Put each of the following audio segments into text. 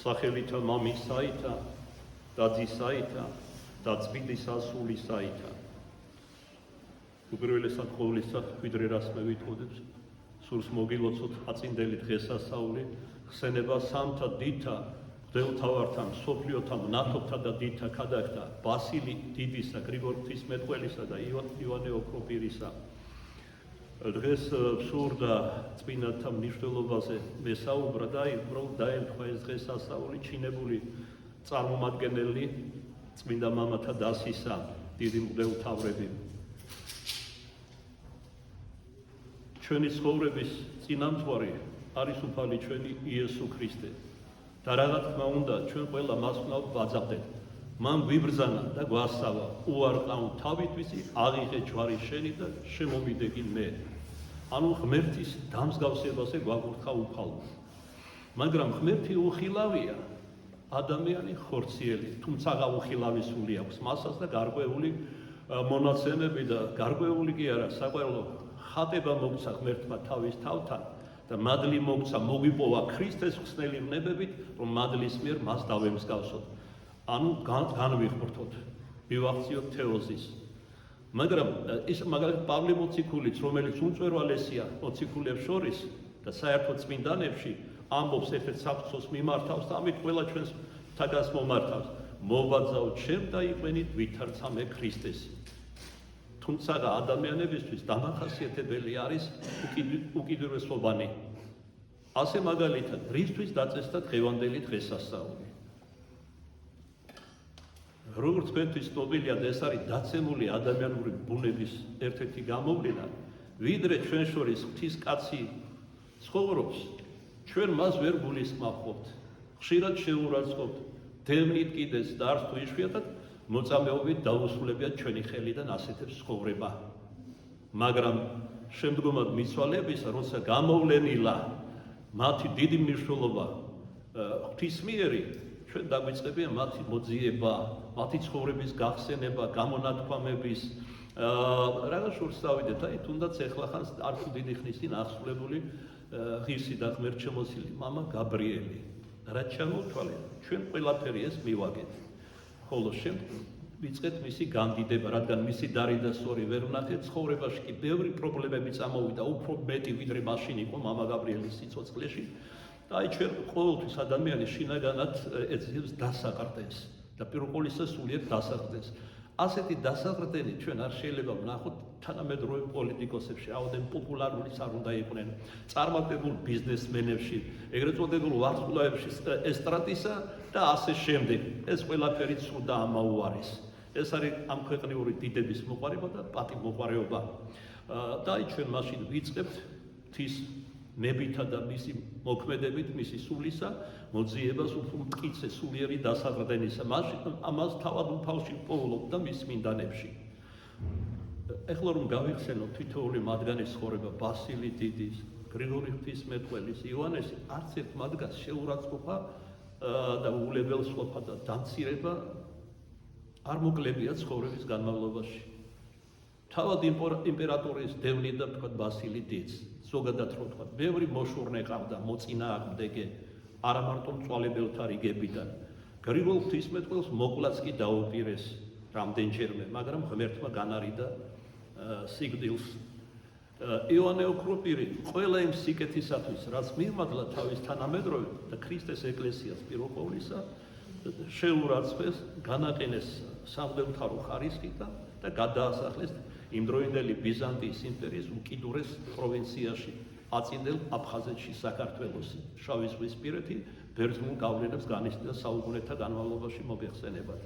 სახელითა მამისაითა და ძისაითა და წმინდისა სულისაითა. უპირველესად ყოვლისა მკვიდრ რას მე ვითხოვდებს, სურს მოგილოცოთ აწინდელი დღესასწაული, ხსენება სამთა დიდთა მღვდელმთავართა, მსოფლიოთა მნათობთა და დიდთა ქადაგთა ბასილი დიდისა, გრიგორ ღვთისმეტყველისა და ივანე ოქროპირისა. დღეს სურდა წმინდანთა მნიშვნელობაზე მესაუბრა და უბრალოდ დაემთხვა ეს დღესასწაული ჩინებული წარმომადგენელი წმინდა მამათა დასისა დიდი მღვდელმთავრები. ჩვენი ცხოვრების წინამძღვარი არის უფალი ჩვენი იესო ქრისტე. და რა თქმა უნდა, ჩვენ ყველა მას ვქნავთ ვაძახდეთ. მან ვიბრძანა და გვასწავლა, უარყავ თავითვისი, აღიღე ჯვარი შენი და შემომიდეგი მე. ანუ ღმერთის დამსგავსებაზე გვაკურთხა უფალმა. მაგრამ ღმერთი უხილავია, ადამიანი ხორციელი, თუმცა უხილავი სული აქვს მასაც და გარკვეული მონაცემები და გარკვეული კი არა, საყველო ხატება მოგცა ღმერთმა თავის თავთან და მადლი მოგცა მოგვიპოვა ქრისტეს ხსნელი ვნებებით, რომ მადლის მიერ მას დავემსგავსოთ. ანუ განვიხმრთოთ, მივახციოთ თეოზის. მაგრამ ის მაგალითად პავლე მოციქულიც, რომელიც უმწვერვალესია მოციქულებს შორის და საერთოდ წმინდანებში ამბობს ერთ-ერთ საფრთხოს მიმართავს და ამით ყველა ჩვენს თაგას მომართავს. მოვაძავ ჩემ და იყვენით ვითარცა მე ქრისტესი. თუმცა ადამიანებისთვის დამახასიათებელი არის უკიდურესობანი. ასე მაგალითად, რისთვის დაწესდა დღევანდელი დღესასწაული. როგორც თქვენთვის ცნობილია, ეს არის დაცემული ადამიანური ბუნების ერთ-ერთი გამოვლენა, ვიდრე ჩვენ შორის ღვთისკაცი ცხოვრობს, ჩვენ მას ვერ გულისხმობთ, ხშირად შეურაცხყოფთ, დევნით კიდეს და არც თუ იშვიათად მოწამეობით დაუსრულებიათ ჩვენი ხელიდან ასეთებს ცხოვრება. მაგრამ შემდგომად მიცვალებისა, როცა გამოვლენილა მათი დიდი მნიშვნელობა ღვთისმიერი, ჩვენ დაგვიწყებია მათი მოძიება, მათი ცხოვრების გახსენება, გამონათქვამების რაღაც შორს დავიდეთ, აი თუნდაც ეხლახანს არ თუ დიდი ხნის წინ აღსრულებული ღირსი და ღმერთშემოსილი მამა გაბრიელი. რაც ჩამოვთვალე, ჩვენ ყველაფერი ეს მივაგეთ. ხოლო შემდგომ ვიწყეთ მისი განდიდება, რადგან მისი დარი და სწორი ვერ ვნახეთ, ცხოვრებაში კი ბევრი პრობლემები წამოვიდა, უფრო მეტი ვიდრე მაშინ იყო მამა გაბრიელის სიცოცხლეში. და აი ჩვენ ყოველთვის ადამიანი შინაგანად ეძებს დასაყრდენს და პირველ ყოვლისა სულიერ დასაყრდენს. ასეთი დასაყრდენი ჩვენ არ შეიძლება ვნახოთ თანამედროვე პოლიტიკოსებში, რაოდენ პოპულარულიც არ უნდა იყვნენ, წარმატებულ ბიზნესმენებში, ეგრეთ წოდებულ ვარსკვლავებში ესტრადისა და ასე შემდეგ. ეს ყველაფერი ცუდ და ამაუარის. ეს არის ამ ქვეყნიური დიდების მოყვარება და პატივმოყვარეობა. და აი ჩვენ მაშინ ვიწყებთ ღვთის ნებითა და მისი მოქმედებით, მისი სულისა მოძიებას უფრო მტკიცე სულიერი დასაყრდენისა. ამას თავად უფალში პოულობ და მის წმინდანებში. ეხლა რომ გავიხსენოთ თითოეული მათგანის ცხოვრება, ბასილი დიდის, გრიგორი ღვთისმეტყველის, ივანესი, არც ერთ მათგანს შეურაცხყოფა და უულებელსყოფა და დამცირება არ მოკლებია ცხოვრების განმავლობაში. თავად იმპერატორის დევნით და თქვა ბასილი დიდს, ზოგადად რო თქვა, ბევრი მოშურნე ყავდა, მოწინააღმდეგე, არა მარტო მწვალებელთა რიგებიდან. გრიგოლ ღვთისმეტყველს მოკვლაც კი დაუპირეს რამდენჯერმე, მაგრამ ღმერთმა განარიდა სიკვდილს. ივანე ოქროპირი ყველა იმ სიკეთისათვის, რაც მიღმადლა თავის თანამედროვე და ქრისტეს ეკლესიას პირველ ყოვლისა, შეურაცხეს, განაყენეს სამღვდელმთავრო ხარისხით და გადაასახლეს იმდროინდელი ბიზანტიის იმპერიის უკიდურეს პროვინციაში, აწინდელ აფხაზეთში, საქართველოს, შავი ზღვისპირეთი ბერძნულ გავლენებს განიცდიდა საუკუნეთა განმავლობაში მოგეხსენებათ.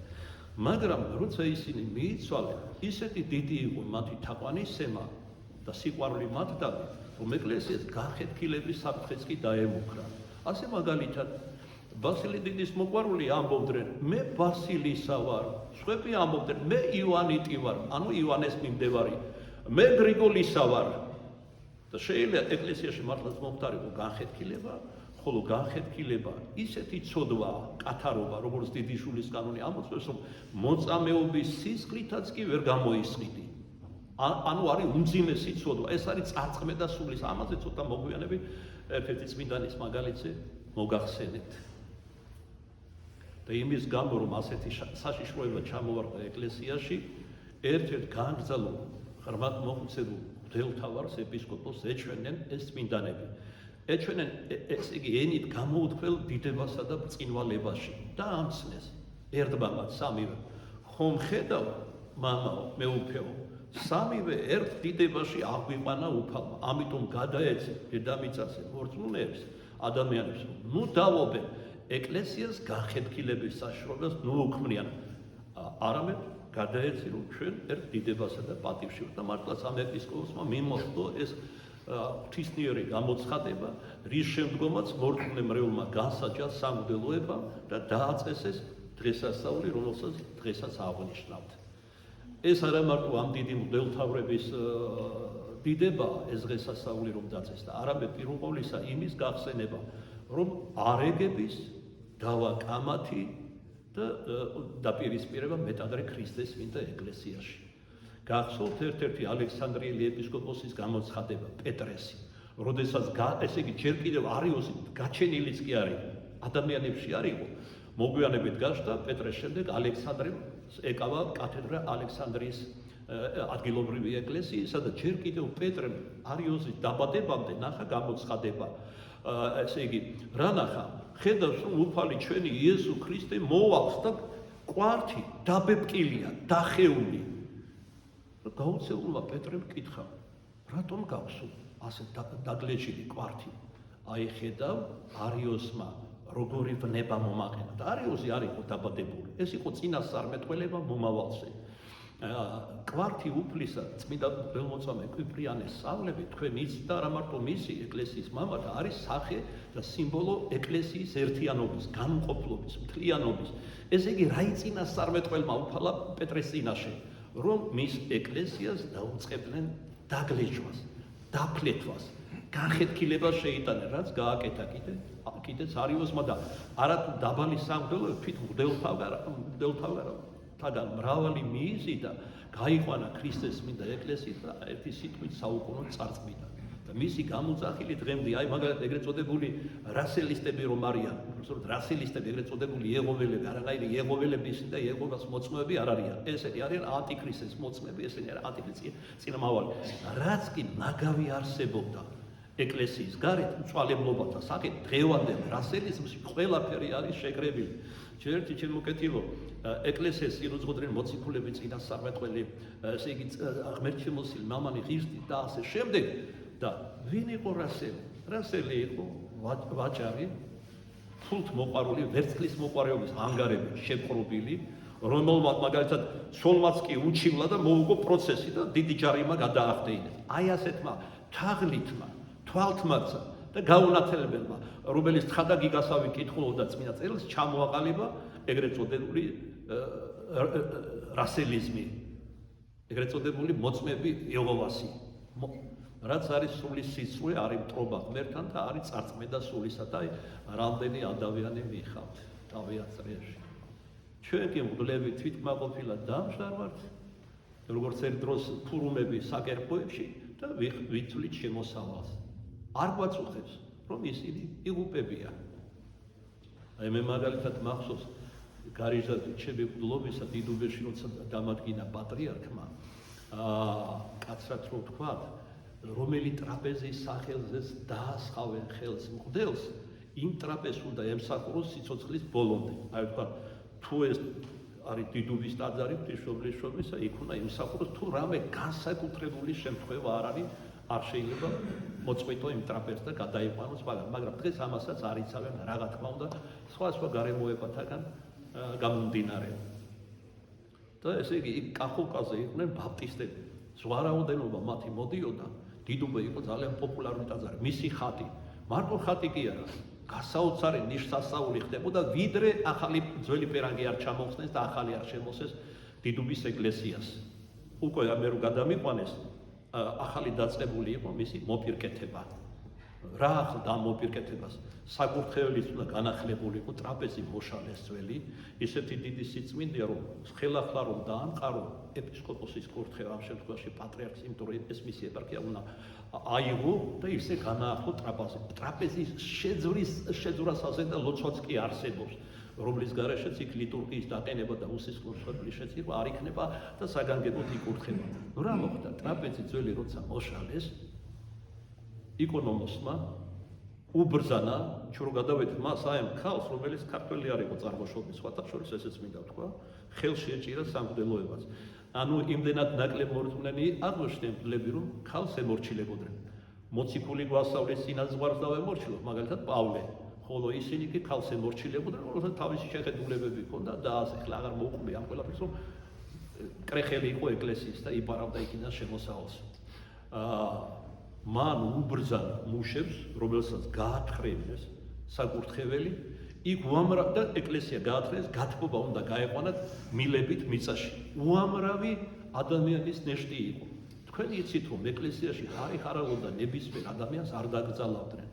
მაგრამ როცა ისინი მიიცვალენ, ისეთი დიდი იყო მათი თაყვანისცემა და სიყვარული მათდამი, რომ ეკლესიას განხეთქილების საფრთხეც კი დაემუქრა. ასე მაგალითად, ბასილი დიდის მოყვარული ამბობდნენ, მე ბასილისა ვარ, სხვები ამბობდნენ, მე ივანიტი ვარ, ანუ ივანეს მიმდევარი, მე გრიგოლისა ვარ. და შეიძლება ეკლესიაში მართლაც მომხდარიყო განხეთქილება, ხოლო განხეთქილება ისეთი ცოდვა, კათარობა, როგორც დიდი შულის კანონი ამოწმებს, რომ მოწამეობის სისხლითაც კი ვერ გამოისყიდი. ანუ არის უმძიმესი ცოდვა, ეს არის წარწმე და სულის, ამაზე ცოტა მოგვიანებით ერთ-ერთი წმინდანის მაგალითზე მოგახსენეთ. და იმის გამო რომ ასეთი საშიშროება ჩამოვარდა ეკლესიაში, ერთ-ერთ გააგრძელო ღრმად მოხუცებულ მღვდელმთავარს ეპისკოპოსს ეჩვენენ ეს წმინდანები. ეჩვენენ ესე იგი ენით გამოუთქმელ დიდებასა და ბრწყინვალებაში და ამცნეს ერთბამად სამივე. ხომ ხედავ მამაო მეუფეო, სამივე ერთ დიდებაში აღვიყვანა უფალმა, ამიტომ გადაეცე დედამიწაზე მორწმუნეებს ადამიანებს, ნუ დავობენ ეკლესიას განხეთქილების საშიშროებას ნუ უქმნიან, არამედ გადაეცი რომ ჩვენ ერთ დიდებასა და პატივში და მართლაც ამ ეპისკოპოსმა მიმოხდო ეს ღვთისმიერი გამოცხადება, რის შემდგომაც მორწმუნე მრევლმა განსაჯა სამღვდელოებამ და დააწესეს დღესასწაული, რომელსაც დღესაც აღნიშნავთ. ეს არა მარტო ამ დიდი მღვდელმთავრების დიდება ეს დღესასწაული რომ დაწესდა, არამედ პირველ ყოვლისა იმის გახსენება, რომ არეგების დავაკამათი და დაპირისპირება მეტადრე ქრისტეს წმინდა ეკლესიაში. გახსოვთ ერთ-ერთი ალექსანდრიელი ეპისკოპოსის გამოცხადება პეტრესი, როდესაც ესე იგი ჯერ კიდევ არიოსი გაჩენილიც კი არის, ადამიანებში არ იყო, მოგვიანებით გახდა პეტრეს შემდეგ ალექსანდრემ ეკავა კათედრა ალექსანდრიის ადგილობრივი ეკლესიისა და ჯერ კიდევ პეტრემ არიოსის დაბადებამდე ნახა გამოცხადება. ესე იგი, რა ნახა? ხედავს რომ უფალი ჩვენი იესო ქრისტე მოვალს და კვართი დაბეპკილია, დახეული. გაუცეულმა პეტრემ კითხა, რატომ გაქვს ასე დაგლეჯილი კვართი? აი ხედავ არიოსმა როგორი ვნება მომაყენა და არიოსი არ იყო დაბადებული, ეს იყო წინასწარმეტყველება მომავალზე. კვართი უფლისა წმინდა მღვდელმოწამე კვიპრიანეს სწავლები თქვენ იცით და არა მარტო მისი ეკლესიის მამა და არის სახე და სიმბოლო ეკლესიის ერთიანობის, განმყოფლობის, მთლიანობის. ესე იგი რა იწინასწარმეტყველმა უფალა პეტრეს წინაშე, რომ მის ეკლესიას დაუწყებდნენ დაგლეჯვას, დაფლეთვას, განხეთქილებას შეიტანენ, რაც გააკეთა კიდეც არიოსმა და არა თუ დაბალი სამღვდელოები, თვით მღვდელმთავრებთან მრავალი მიიზიდა, გაიყვანა ქრისტეს წმინდა ეკლესიის და ერთი სიტყვით საუკუნო წარწმიდა. და მისი გამოძახილი დღემდე, აი მაგალითად ეგრეთ წოდებული რასელისტები რომ არიან, რასელისტები ეგრეთ წოდებული იეღოველები, არანაირი იეღოველების და იეღოვას მოწმეები არ არიან. ესენი არიან ანტიქრისტეს მოწმეები, ესენი არიან ანტიქრისტის წინამავალი. რაც კი ნაგავი არსებობდა ეკლესიის გარეთ უცვალებლობათა სახით დღევანდელ რასელიზმში ყველაფერი არის შეკრებილი. ჩემ მოკეთილო ეკლესიის წინუძღოდნენ მოციქულები, წინასწარმეტყველი, ესე იგი ღმერთშემოსილი მამანი ღირსი და ასე შემდეგ. და ვინ იყო რასელი? რასელი იყო ვაჭარი, ფულთ მოყვარული, ვერცხლის მოყვარეობის ანგარებით შეპყრობილი, რომელმაც მაგალითად სოლმაც კი უჩივლა და მოუგო პროცესი და დიდი ჯარიმა გადაახდეინა. აი ასეთმა თაღლითმა, თვალთმაცა და გაუნათლებელმა, რომელიც თხა და გიგასავი კითხულობდა წმინდა წერილს, ჩამოაყალიბა ეგრეთ წოდებული რასელიზმი, ეგრეთ წოდებული მოწმეები იეღოვასი. რაც არის სულის სიცრუე, არის მტრობა ღმერთთან და არის წარწმენდა სულისა და რამდენი ადამიანი მიხავთ თავიანთ წრეში. ჩვენ კი მღვდლები თვითკმაყოფილად დამშარვართ, როგორც ერთ დროს ფურუმები საკერპოებში და ვიცვლით შემოსავალს. არ გვაწუხებს, რომ ისინი იღუპებიან. აი მე მაგალითად მახსოვს გარიჟად ჩემი მღვდლობისა დიდუბეში როცა დამადგინა პატრიარქმა, კაცრად რო ვთქვათ, რომელი ტრაპეზის სახელზეც დაასხავენ ხელს მღვდელს, იმ ტრაპეზს უნდა ემსახუროს სიცოცხლის ბოლომდე. აი ვთქვათ, თუ ეს არის დიდუბის ტაძარი ღვთისმშობლის შობისა, იქ უნდა ემსახუროს, თუ რამე განსაკუთრებული შემთხვევა არ არის, არ შეიძლება მოწყვიტო იმ ტრაპეზს და გადაიყვანოს, მაგრამ დღეს ამასაც არ იცავენ, რაღა თქმა უნდა, სხვა გარემოებათაგან გამომდინარე. და ესე იგი, იქ კახოვკაზე იყვნენ ბაპტისტები, ზვარაოდენობა მათი მოდიოდა, დიდუბე იყო ძალიან პოპულარული ტაძარი, მისი ხატი, მარტო ხატი კი არა, გასაოცარი ნიშსასწაული ხდებოდა, ვიდრე ახალი ძველი პერანგი არ ჩამოხსნეს და ახალი არ შემოსეს დიდუბის ეკლესიას. უკვე მე რო გადამიყვანეს, ახალი დაწყებული იყო მისი მოპირკეთება. რა ახლდა ამ მოპირკეთებას საკურთხეველიც უნდა განახლებულიყო ტრაპეზი მოშალეს ძველი ისეთი დიდი სიწმინდეა რომ ხელახლა რომ დაამყარო ეპისკოპოსის კურთხევა ამ შემთხვევაში პატრიარქს იმიტომ რომ ეს მისი ეპარქია უნდა აიღო და ისე განაახლო ტრაპეზის შეძვრასაზე და ლოცვაც კი არსებობს რომლის გარეშეც იქ ლიტურგიის დაყენება და უსისხლოსობლის შეცირვა არ იქნება და საგანგებოდ იკურთხება. რა მოხდა? ტრაპეზი ძველი როცა მოშალეს იკონომოსმა უბრძანა, ჩვენ რო გადავედით მას აემ ქალს, რომელიც ქართველი არ იყო წარმოშობის, სხვათა შორის ესეც მინდა თქვა, ხელში ეჭირა სამღვდელოებას. ანუ იმდენად ნაკლებ მორწმუნენი აღმოჩნდნენ მგლები, რომ ქალს ემორჩილებოდნენ. მოციქული გვასწავლის წინაზღვარს დავემორჩილოთ, მაგალითად პავლე. ხოლო ისინი კი ქალს ემორჩილებოდნენ, რომელსაც თავისი შეხედულებები ჰქონდა და ასე ხლა აღარ მოუყვი ამ ყველაფერს, რომ კრეხელი იყო ეკლესიის და იპარავდა იქიდან შემოსავალს. მან უბრძანა მუშებს, რომელსაც გაათხრებინეს საკურთხეველი, იქ უამრავი და ეკლესია გაათხრეს, გათბობა უნდა გაეყვანათ მილებით მიწაში. უამრავი ადამიანის ნეშტი იყო. თქვენ იცით რომ ეკლესიაში ხარიხარალო და ნებისმიერ ადამიანს არ დაკრძალავდნენ.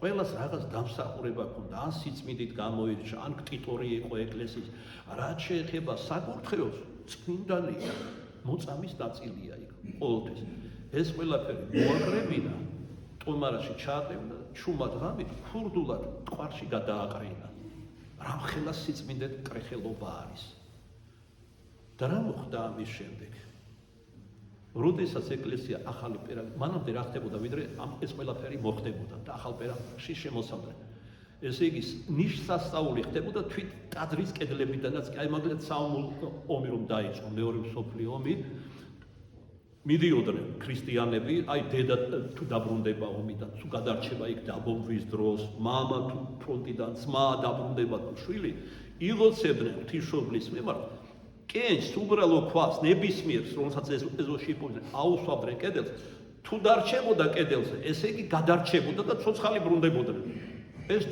ყველას რაღაც დამსახურება ჰქონდა, ან სიწმინდით გამოირჩა, ან ქტიტორი იყო ეკლესიის. რაც შეეხება საკურთხეველს, წმინდანია, მოწამის ნაწილია იქ ყოველთვის. ეს ყველაფერი მოაკრებინა, ტომარაში ჩააყრევნა, ჩუმად ღამით, ქურდულად ტყვარში გადააყრინა. რამხელა სიწმინდეთ კრეხელობა არის. და რა მოხდა ამის შემდეგ? როდესაც ეკლესია ახალი პერანგით, მანამდე რა ხდებოდა, ვიდრე ეს ყველაფერი მოხდებოდა და ახალ პერანგში შემოსავდნენ. ესე იგი, ნიშსასწაული ხდებოდა თვით ტაძრის კედლებიდანაც, აი მაგალითად საომარი ომი რომ დაიწყო, მეორე მსოფლიო ომი, მიდიოდნენ ქრისტიანები, აი დედა თუ დაბრუნდება ომიდან, თუ გადარჩება იქ დაბომბვის დროს, მამა თუ ფრონტიდან, ძმა დაბრუნდება თუ შვილი, ილოცებდნენ ღვთისმშობლის მიმართ. კენჭს უბრალო ქვას ნებისმიერს, რომელსაც ეზოში იპოვდნენ, აუსვამდნენ კედელს, თუ დარჩებოდა კედელზე, ესე იგი გადარჩებოდა და ცოცხალი ბრუნდებოდნენ. ეს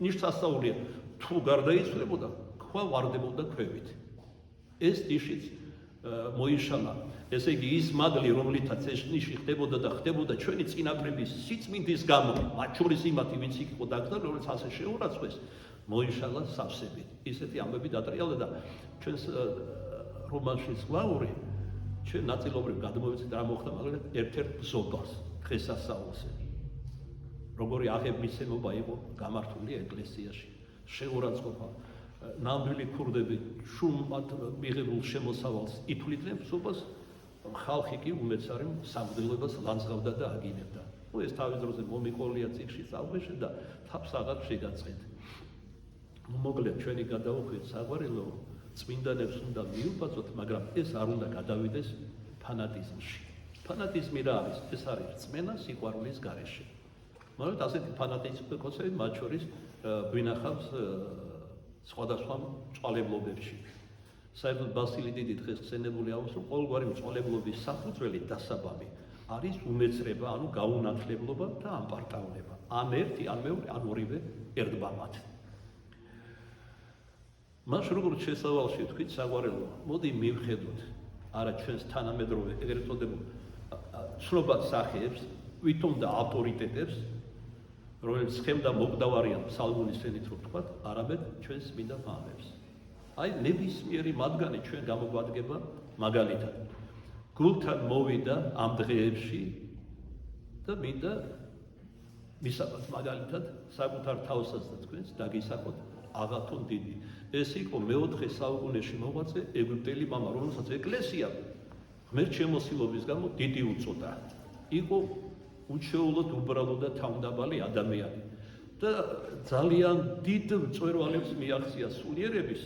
ნიშსასწაულია, თუ გარდაიცვლებოდა, ქვა ვარდებოდა ქვევით. ეს ნიშიც მოიშალა. ესე იგი ის მადლი, რომლითაც ეს ნიში ხდებოდა და ხდებოდა ჩვენი წინაპრების სიწმინდის გამო, მათ შორის იმათი, ვინც იქ იყო დაკრძალული, რომელიც ასე შეურაცხეს, მოიშალა სავსებით. ისეთი ამბები დატრიალდა და ჩვენს რომანში ზღვაური, ჩვენ ნაწილობრივ გადმოვიცით რა მოხდა, მაგრამ ერთ-ერთ ბზობას დღესასწაულზე. როგორი აღებისმობა იყო გამართული ეკლესიაში, შეურაცხყოფა, ნამდვილი ქურდები შუმად მიღებულ შემოსავალს ითვლიდნენ ბზობას, ხალხი კი უმეცარი სამღვდელოებას ლანძღავდა და აგინებდა. ეს თავის დროზე მომიყოლია წიგნში წავღეშე და თავს აღარ შეგაწყეთ. მოკლედ ჩვენი გადაუხვით საყვარელო წმინდანებს უნდა მიუბაძოთ, მაგრამ ეს არ უნდა გადავიდეს ფანატიზმში. ფანატიზმი რა არის? ეს არის რწმენა სიყვარულის გარეშე. მაგრამ ასეთი ფანატიკოსები მათ შორის გვინახავს სხვადასხვა მწვალებლობებში. საერთოდ ბასილი დიდი დღეს ხსენებული აქვს, რომ ყოველგვარი მწვალებლობის საფუძველი დასაბამი არის უმეცრება, ანუ გაუნათლებლობა და ამპარტავნება. ან ერთი, ან მეორე, ან ორივე ერთბამად. მას როგორც შესავალში თქვით საყვარელო, მოდი მივხედოთ არა ჩვენს თანამედროვე ეგრეთ წოდებულ ცნობად სახეებს, ვითომ და ავტორიტეტებს, რომელიც ხემდა მოკდავარიან ფსალმუნის ენით რო ვთქვათ, არამედ ჩვენს წმინდა მამებს. აი ნებისმიერი მათგანი ჩვენ გამოგვადგება მაგალითად. გულთან მოვიდა ამ დღეებში და მინდა მისაბათ მაგალითად საკუთარ თავსაც და თქვენს დაგისახოთ აღათონ დიდი. ეს იყო მეოთხე საუკუნეში მოღვაწე ეგვიპტელი მამა, რომელსაც ეკლესია ღმერთ შემოსილობის გამო დიდი უწოდა. იყო უჩვეულოდ უბრალო და თავმდაბალი ადამიანი და ძალიან დიდ მწვერვალებს მიაღწია სულიერების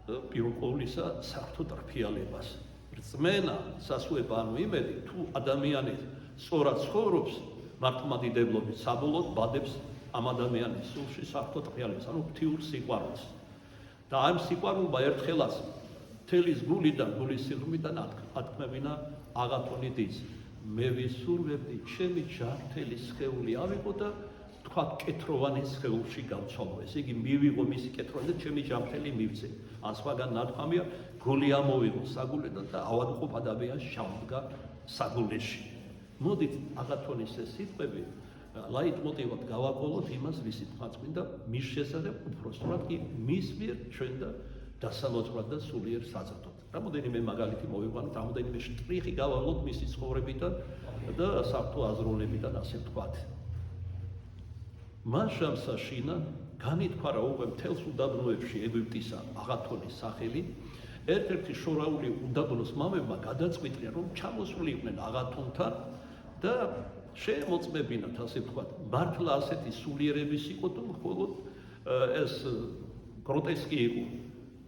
პირველ ყოვლისა საერთოდ რფიალებას. რწმენა, სასუება, ანუ იმედი, თუ ადამიანი სწორად ცხოვრობს მართლმადიდებლობით, საბოლოოდ ბადებს ამ ადამიანის სულში საერთოდ რფიალებას, ანუ ღვთიურ სიყვარულს. და ამ სიყვარულმა ერთხელაც მთელი გულიდან, გულის სიღრმიდან ათქმევინა აღათონი დის. მე ვისურვებდი, ჩემი ჯანმრთელი სხეული ავიღო და თქვა კეთროვანი სხეულში გავცვალო. ესე იგი მივიღო მისი კეთროვანი და ჩემი ჯანმრთელი მივცე. ან სხვაგან ნათქვამია, გული ამოვიღო საგულედან და ავადმყოფ ადამიანს ჩავდგა საგულეში. მოდით აღათონის ეს სიტყვები ლაიტმოტივად გავაკოლოთ იმას, ვისი თქვა წმინდა მის შესახებ უпроსტად კი მის მიერ ჩვენ და დასალოცვრად და სულიერ საზრდოთ. რამოდენიმე მაგალითი მოვიყვანოთ, რამოდენიმე შტრიხი გავავლოთ მისი ცხოვრებიდან და საფრთხო აზროვნებიდან, ასე ვთქვათ. მან შამსაშინა განითქვა რა უკვე მთელს უდაბნოებში ეგვიპტისა აღათონის სახელი, ერთ-ერთი შორაული უდაბნოს მამებმა გადაწყვიტნენ, რომ ჩამოსულიყვნენ აღათონთან და შეემოწმებინათ, ასე ვთქვათ, მართლა ასეთი სულიერების იყო თუ მხოლოდ ეს გროტესკი იყო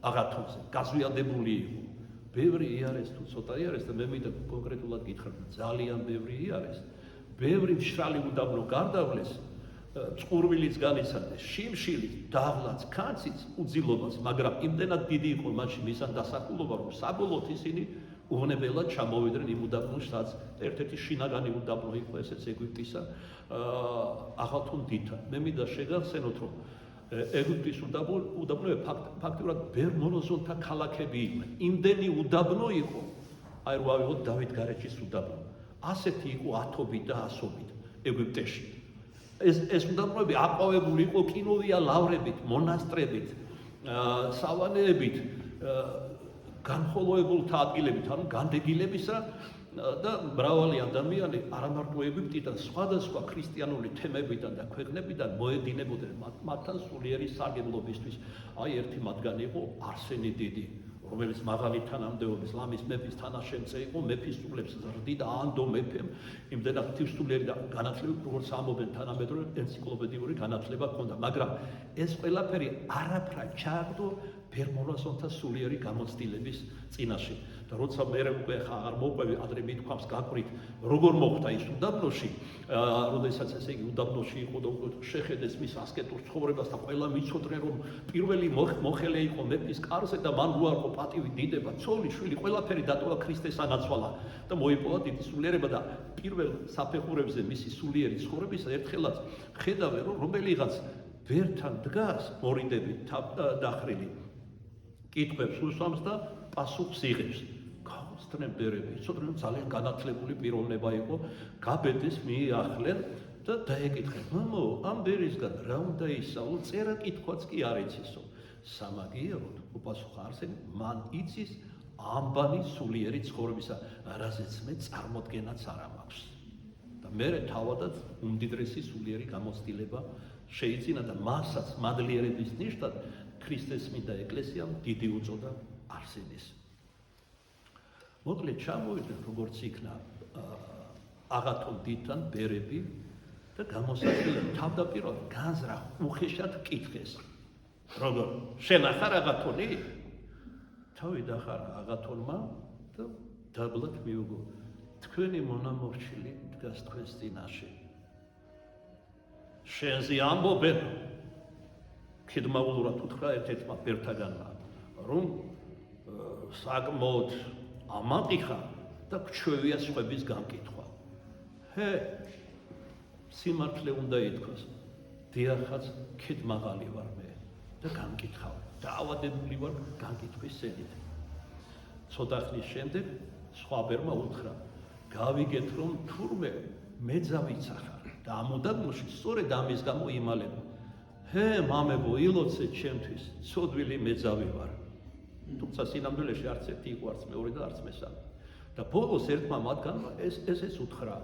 აღათონზე, გაზვიადებული იყო. ბევრი იარეს თუ ცოტა იარეს და მე მინდა კონკრეტულად გითხრათ, ძალიან ბევრი იარეს, ბევრი მშრალი უდაბნო გარდავლეს, წყურვილიც განიცადეს, შიმშილიც, დაღლაც, ქანციც, უძილობას, მაგრამ იმდენად დიდი იყო მაშინ მისან დასახულობა, რომ საბოლოოდ ისინი უვნებელად ჩამოვიდნენ იმ უდაბნოში, სადაც ერთ-ერთი შინაგანი უდაბნო იყო, ესეც ეგვიპტისა აღათონ დითა. მე მინდა შეგახსენოთ, რომ ეგვიპტის უდაბნოები ფაქტურად ბევრ მონოზონთა ქალაქები იყვნენ. იმდენი უდაბნო იყო, აი რო ავიღოთ დავითგარეჯის უდაბნო. ასეთი იყო ათობით და ასობით ეგვიპტეში. ეს უდაბნოები აყვავებული იყო კინოვია ლავრებით, მონასტრებით, სავანეებით, განხოლოებულთა ადგილებით, ანუ განდეგილებისა და მრავალი ადამიანი არამარტო ეგვიპტიდან, სხვადასხვა ქრისტიანული თემებიდან და ქვეყნებიდან მოედინებოდნენ მათთან სულიერი სარგებლობისთვის. აი ერთი მათგანი იყო არსენი დიდი, რომელიც მაღალი თანამდებობის ლამის მეფის თანაშემწე იყო, მეფის სულებს ზრდიდა ანდო მეფემ, იმდენად ღვთისმსხური და განათლებული, როგორც ამბობენ თანამედროვე ენციკლოპედიური განათლება ჰქონდა, მაგრამ ეს ყველაფერი არაფრად ჩააგდო ბერმონაზონთა სულიერი გამოცდილების წინაშე. და როცა მე უკვე აღარ მოვყვევი, ადრე მithქვამს გაკვირით, როგორ მოხდა ის უდაბნოში, როდესაც ესე იგი უდაბნოში იყო და უკვე შეხედეს მის ასკეტურ ცხოვრებას და ყველა მიცოდნენ, რომ პირველი მოხელე იყო მეფის კარზე და მან უარყო პატივი, დიდება, ცოლი, შვილი, ყველაფერი დატოვა ქრისტეს ანაცვალა და მოიპოვა დიდი სულიერება და პირველ საფეხურებზე მისი სულიერი ცხოვრების ერთხელაც ხედავენ, რომ რომელიღაც ვერთან დგას მორიდებით დახრილი, კითხვებს უსვამს და პასუხს იღებს. გაუცდნენ ბერები, იცოდნენ, რომ ძალიან განათლებული პიროვნება იყო, გაბედეს მიახლენ და დაეკითხენ, მამო, ამ ბერისგან რა უნდა ისწავლო, წერა კითხვაც კი არ იცისო. სამაგიეროდ უპასუხა არსენი, მან იცის ამბანი სულიერი ცხოვრებისა, რაზეც მე წარმოდგენაც არ მაქვს. და მე თავადაც უმდიდრესი სულიერი გამოცდილება შეიძინა და მასაც მადლიერების ნიშნად ქრისტეს წმინდა ეკლესიამ დიდი უწოდა არსენის. მოკლედ ჩამოვიდნენ, როგორც იქნა აღათონ დითთან ბერები და გამოსახულე თავდაპირველად განზრახ უხეშად კითხეს. როგორ შენ ახარ აღათონი? თავი დახარა აღათონმა და დაბლად მიუგო. თქვენი მონამორჩილი დგას თქვენს წინაშე. შენზე ამბობენ, ქედმაღლურად უთხრა ერთ-ერთმა ბერთაგანმა, რომ საკმაოდ ამაყი ხარ და გჩვევია სხვების გამკითხვა. ჰე, სიმართლე უნდა ითქვას, დიახაც ქედმაღალი ვარ მე და გამკითხავ. დაავადებული ვარ გამკითხვის სენით. ცოტა ხნის შემდეგ სხვა ბერმა უთხრა, გავიგეთ, რომ თურმე მეძავიცა ხარ და ამ უდაბნოში სწორედ ამის გამო იმალებ. ჰე, მამებო, ილოცეთ ჩემთვის, ცოდვილი მეძავი ვარ. თუმცა სინამდვილეში არც ერთი იყო, არც მეორე და არც მესამე. და ბოლოს ერთმა მათგანმა ესეც უთხრა,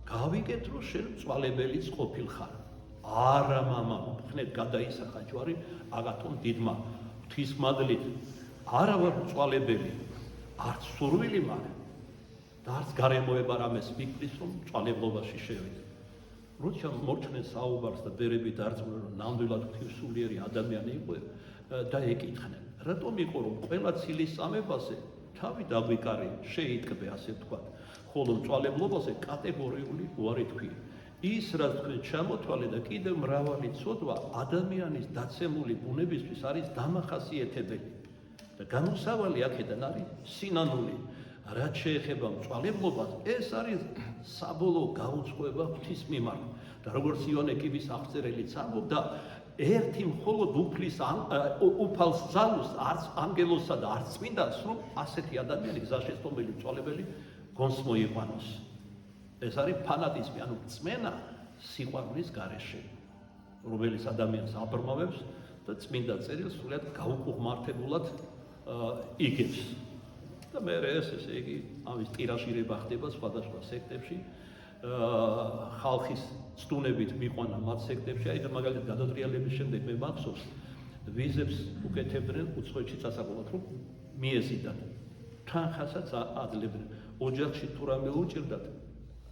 გავიგეთ, რომ შენ მწვალებელიც ყოფილ ხარ. არა, მამა, ხნედ გადაისახა ჯვარი აღათონ დიდმა, ღვთისმადლით, არა ვარ მწვალებელი, არც სურვილი მაქვს და არც გარემოება რამეს მიგდის, რომ მწვალებლობაში შევიდე. როცა მორჩნენ საუბარს და ბერები დარწმუნენ, რომ ნამდვილად ღვთისმსხური ადამიანი იყო და ეკითხნენ, რატომ იყო, რომ ყველა ცილის წამებაზე თავი დაგვიკარი შეიტკბე, ასე ვთქვათ, ხოლო მწვალებლობაზე კატეგორიული უარი თქვია. ის, რაც თქვენ ჩამოთვალე და კიდევ მრავალი ცოდვა ადამიანის დაცემული ბუნებისთვის არის დამახასიათებელი და გამოსავალი აქედან არის სინანული. რაც შეეხება მწვალებლობას, ეს არის საბოლოო გაუწყობა ღვთის მიმართ და როგორც იონე კიბის აღწერელიც ამბობდა, ერთი მხოლოდ უფალს ძალუს, არც ანგელოსსა და არც წმინდანს, რომ ასეთი ადამიანი გზაშესტომელი მწვალებელი გონს მოიყვანოს. ეს არის ფანატიზმი, ანუ რწმენა სიყვარულის გარეშე, რომელიც ადამიანს აბრმავებს და წმინდა წერილს სულად გაუყურმართებულად იგებს. და მე ესე იგი ამის ტირაჟირება ხდება სხვადასხვა სექტებში, ხალხის ცდუნებით მიყვანა მათ სექტებში, აი და მაგალითად გადატრიალების შემდეგ მე მახსოვს ვიზებს უკეთებდნენ უცხოეთში წასაყოლად, რომ მიეზიდათ. თანხასაც აძლევდნენ. ოჯახში თუ რამე უჭირდათ,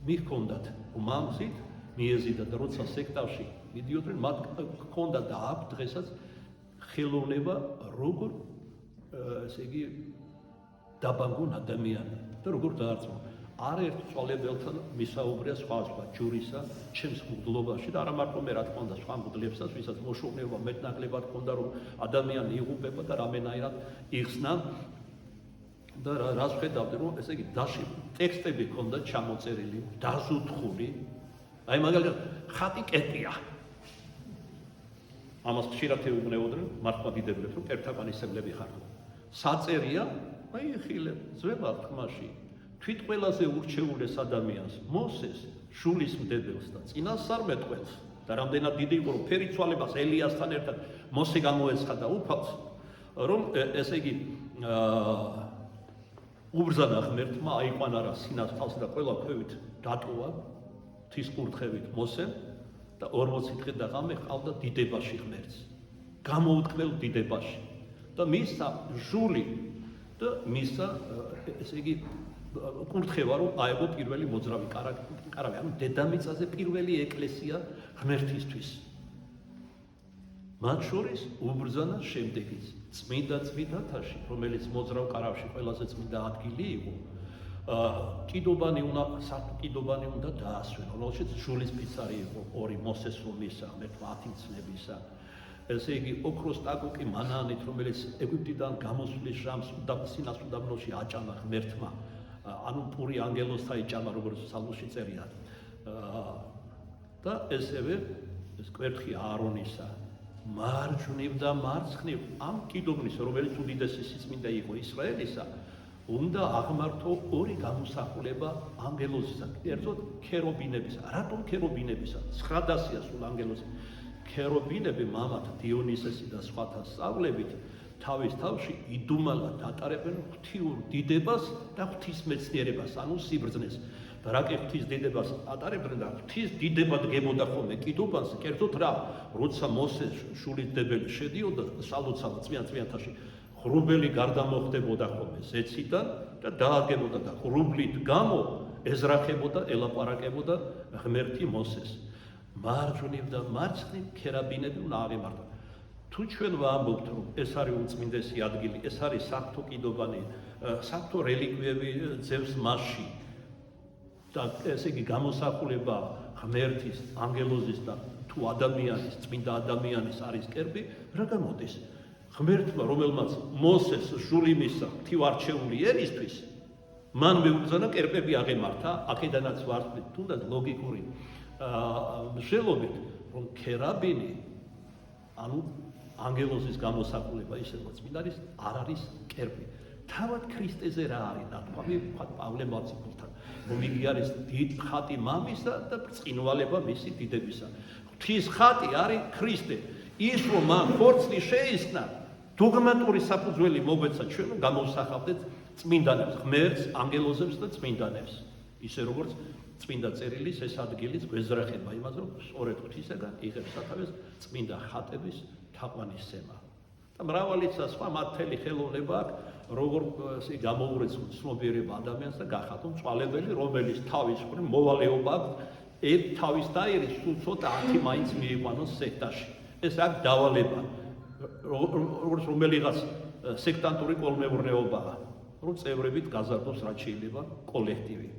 მიჰქონდათ მამზით, მიეზიდათ და როცა სექტავში მიდიოდნენ, მათ ჰქონდა და აქვს დღესაც ხელოვნება როგორ ესე იგი დაბანგონ ადამიანი და როგორ დაარწმუნონ. არერთ წვალებელთან მისაუბრია სხვა ჯურისა, ჩემს მგლობაში და არა მარტო მე რა თქმა უნდა სხვა მგლებსაც, ვისაც მოშოვნეობა მეტნაკლებად ჰქონდა, რომ ადამიანი იღუპება და რამენაირად იხსნა და რას ხედავდი, რომ ესე იგი დაში ტექსტები ჰქონდა ჩამოწერილი, დაზუთხული, აი მაგალითად ხატი კეტია. ამას ხშირად ეუბნეოდნენ მართლმადიდებლებს, რომ კერპთაყვანისმცემლები ხართ. საწერია, აი ხილე, ძვება თქმაში. თვით ყველაზე ურჩეულეს ადამიანს, მოსეს, შულისმდებელს და წინასწარმეტყველს და რამდენად დიდი იყო, რომ ფერიცვალებას ელიასთან ერთად მოსე გამოეცხადა უფალს, რომ ესე იგი უბრძანა ღმერთმა, აიყვანა რა სინათლს და ყველა ქვევით დატოვა ღვთის კურთხევით მოსემ და 40 დღე და ღამე ყავდა დიდებაში ღმერთს. გამოუთქმელ დიდებაში და მისცა ჟული და მისცა ესე იგი კურთხევა, რომ აეღო პირველი მოძრავი კარავი, ანუ დედამიწაზე პირველი ეკლესია ღმერთისთვის. მათ შორის უბრძანა შემდეგიც, წმინდა წმინდათაში, რომელიც მოძრავ კარავში ყველაზე წმინდა ადგილი იყო, კიდობანი უნდა დაასვენო, რომელშიც ჟულის ფიცარი იყო, 2 მოსეს რომისა, ღმერთმა 10 მცნებისა. ესე იგი ოქროს ტაკუკი მანანით, რომელიც ეგვიპტიდან გამოსვლის ჟამს სინას უდაბნოში აჭამა ღმერთმა, ანუ პური ანგელოსთა იჭამა, როგორც ფსალმში წერია. და ესევე ეს კვერთხი აარონისა, მარჯვნივ და მარცხნივ ამ კიდობნის, რომელიც უდიდესი სიწმინდა იყო ისრაელისა, უნდა აღმართო 2 გამოსახულება ანგელოზისა, ერთოდ ქერობინებისა. რატომ ქერობინებისა? 900-ია სულ ანგელოზი. ქერობინები მამათ დიონისესი და სხვათა სწავლებით თავის თავში იდუმალად ატარებენ ღვთიურ დიდებას და ღვთისმეცნიერებას, ანუ სიბრძნეს. და რა კი ღვთის დიდებას ატარებდნენ და ღვთის დიდება დგებოდა ხოლმე კიდობანზე, კერძოდ რა, როცა მოსე შულისმდებელი შედიოდა სალოცავად წვიანთაში, ღრუბელი გარდამოხდებოდა ხოლმე ზეციდან და დააგებოდა და ღრუბლით გამო ეზრახებოდა, ელაპარაკებოდა ღმერთი მოსეს. მარჯვნივ და მარცხნივ ქერაბინები უნდა აღემართა. თუ ჩვენ ვამბობთ, რომ ეს არის უწმინდესი ადგილი, ეს არის საღვთო კიდობანი, საღვთო რელიკვიები ძევს მასში და ესე იგი გამოსახულება ღმერთის, ანგელოზის და თუ ადამიანის, წმინდა ადამიანის არის კერპი, რა გამოდის? ღმერთმა, რომელმაც მოსეს ჟული მისცა ღვთივარჩეული ერისთვის, მან მეუბრძანა კერპები აღემართა, აქედანაც ვარსკვლით, თუნდაც ლოგიკური მსვლელობით, რომ ქერაბინი, ანუ ანგელოზის გამოსახულება ისე როგორც წმინდანის არ არის კერპი. თავად ქრისტეზე რა არის ნათქვამი, ვთქვათ პავლე მოციქულთან, რომ იგი არის დიდ ხატი მამისა და ბრწყინვალება მისი დიდებისა. ღვთის ხატი არის ქრისტე. ის რომ მან ხორცლი შეისნა, დოგმატური საფუძველი მოგვეცა ჩვენ, რომ გამოვსახავდეთ წმინდანებს, ღმერთს, ანგელოზებს და წმინდანებს. ისე როგორც წმინდა წერილის ეს ადგილის გვეზრახება იმას, რომ სწორედ ღვთისაგან იღებს სათავეს წმინდა ხატების თაყვანისცემა. და მრავალიცა სხვა მათელი ხელოვნება აქვს, როგორ გამოურეც ცნობიერება ადამიანს და გახადონ წვალებელი, რომელიც თავის მხრივ მოვალეობა აქვს, ერთ თავის დაირის სულ ცოტა 10 მაინც მიიყვანოს სექტაში. ეს აქ დავალება, როგორც რომელიღაც სექტანტური კოლმეურნეობაა, რომ წევრებით გაზარდოს რაც შეიძლება კოლექტივი.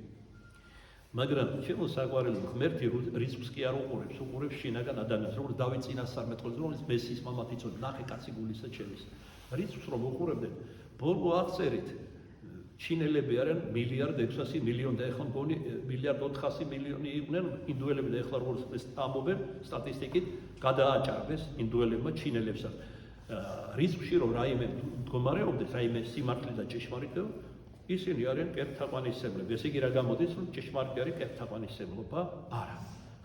მაგრამ ჩემო საყვარელი ღმერთი რიცხვს კი არ უყურებს, უყურებს შინაგან ადამიანს, როგორც დავით წინასწარმეტყველს, რომელიც მესის მამად იწოდა, ნახე კაცი გულისა ჩემის. რიცხვს რომ უყურებდნენ, ბოლო აღწერით ჩინელები არიან 1.600.000.000 და ეხლა მგონი 1.400.000.000 იყვნენ ინდუელები და ეხლა როგორც ამბობენ სტატისტიკით გადააჭარბეს ინდუელებმა ჩინელებსა. რიცხვში რომ რაიმე მდგომარეობდეს, რაიმე სიმართლე და ჭეშმარიტება, ისინი არიან კერპთაყვანისმცემლები. ესე იგი რა გამოდის, რომ ჭეშმარიტი არის კერპთაყვანისმცემლობა? არა.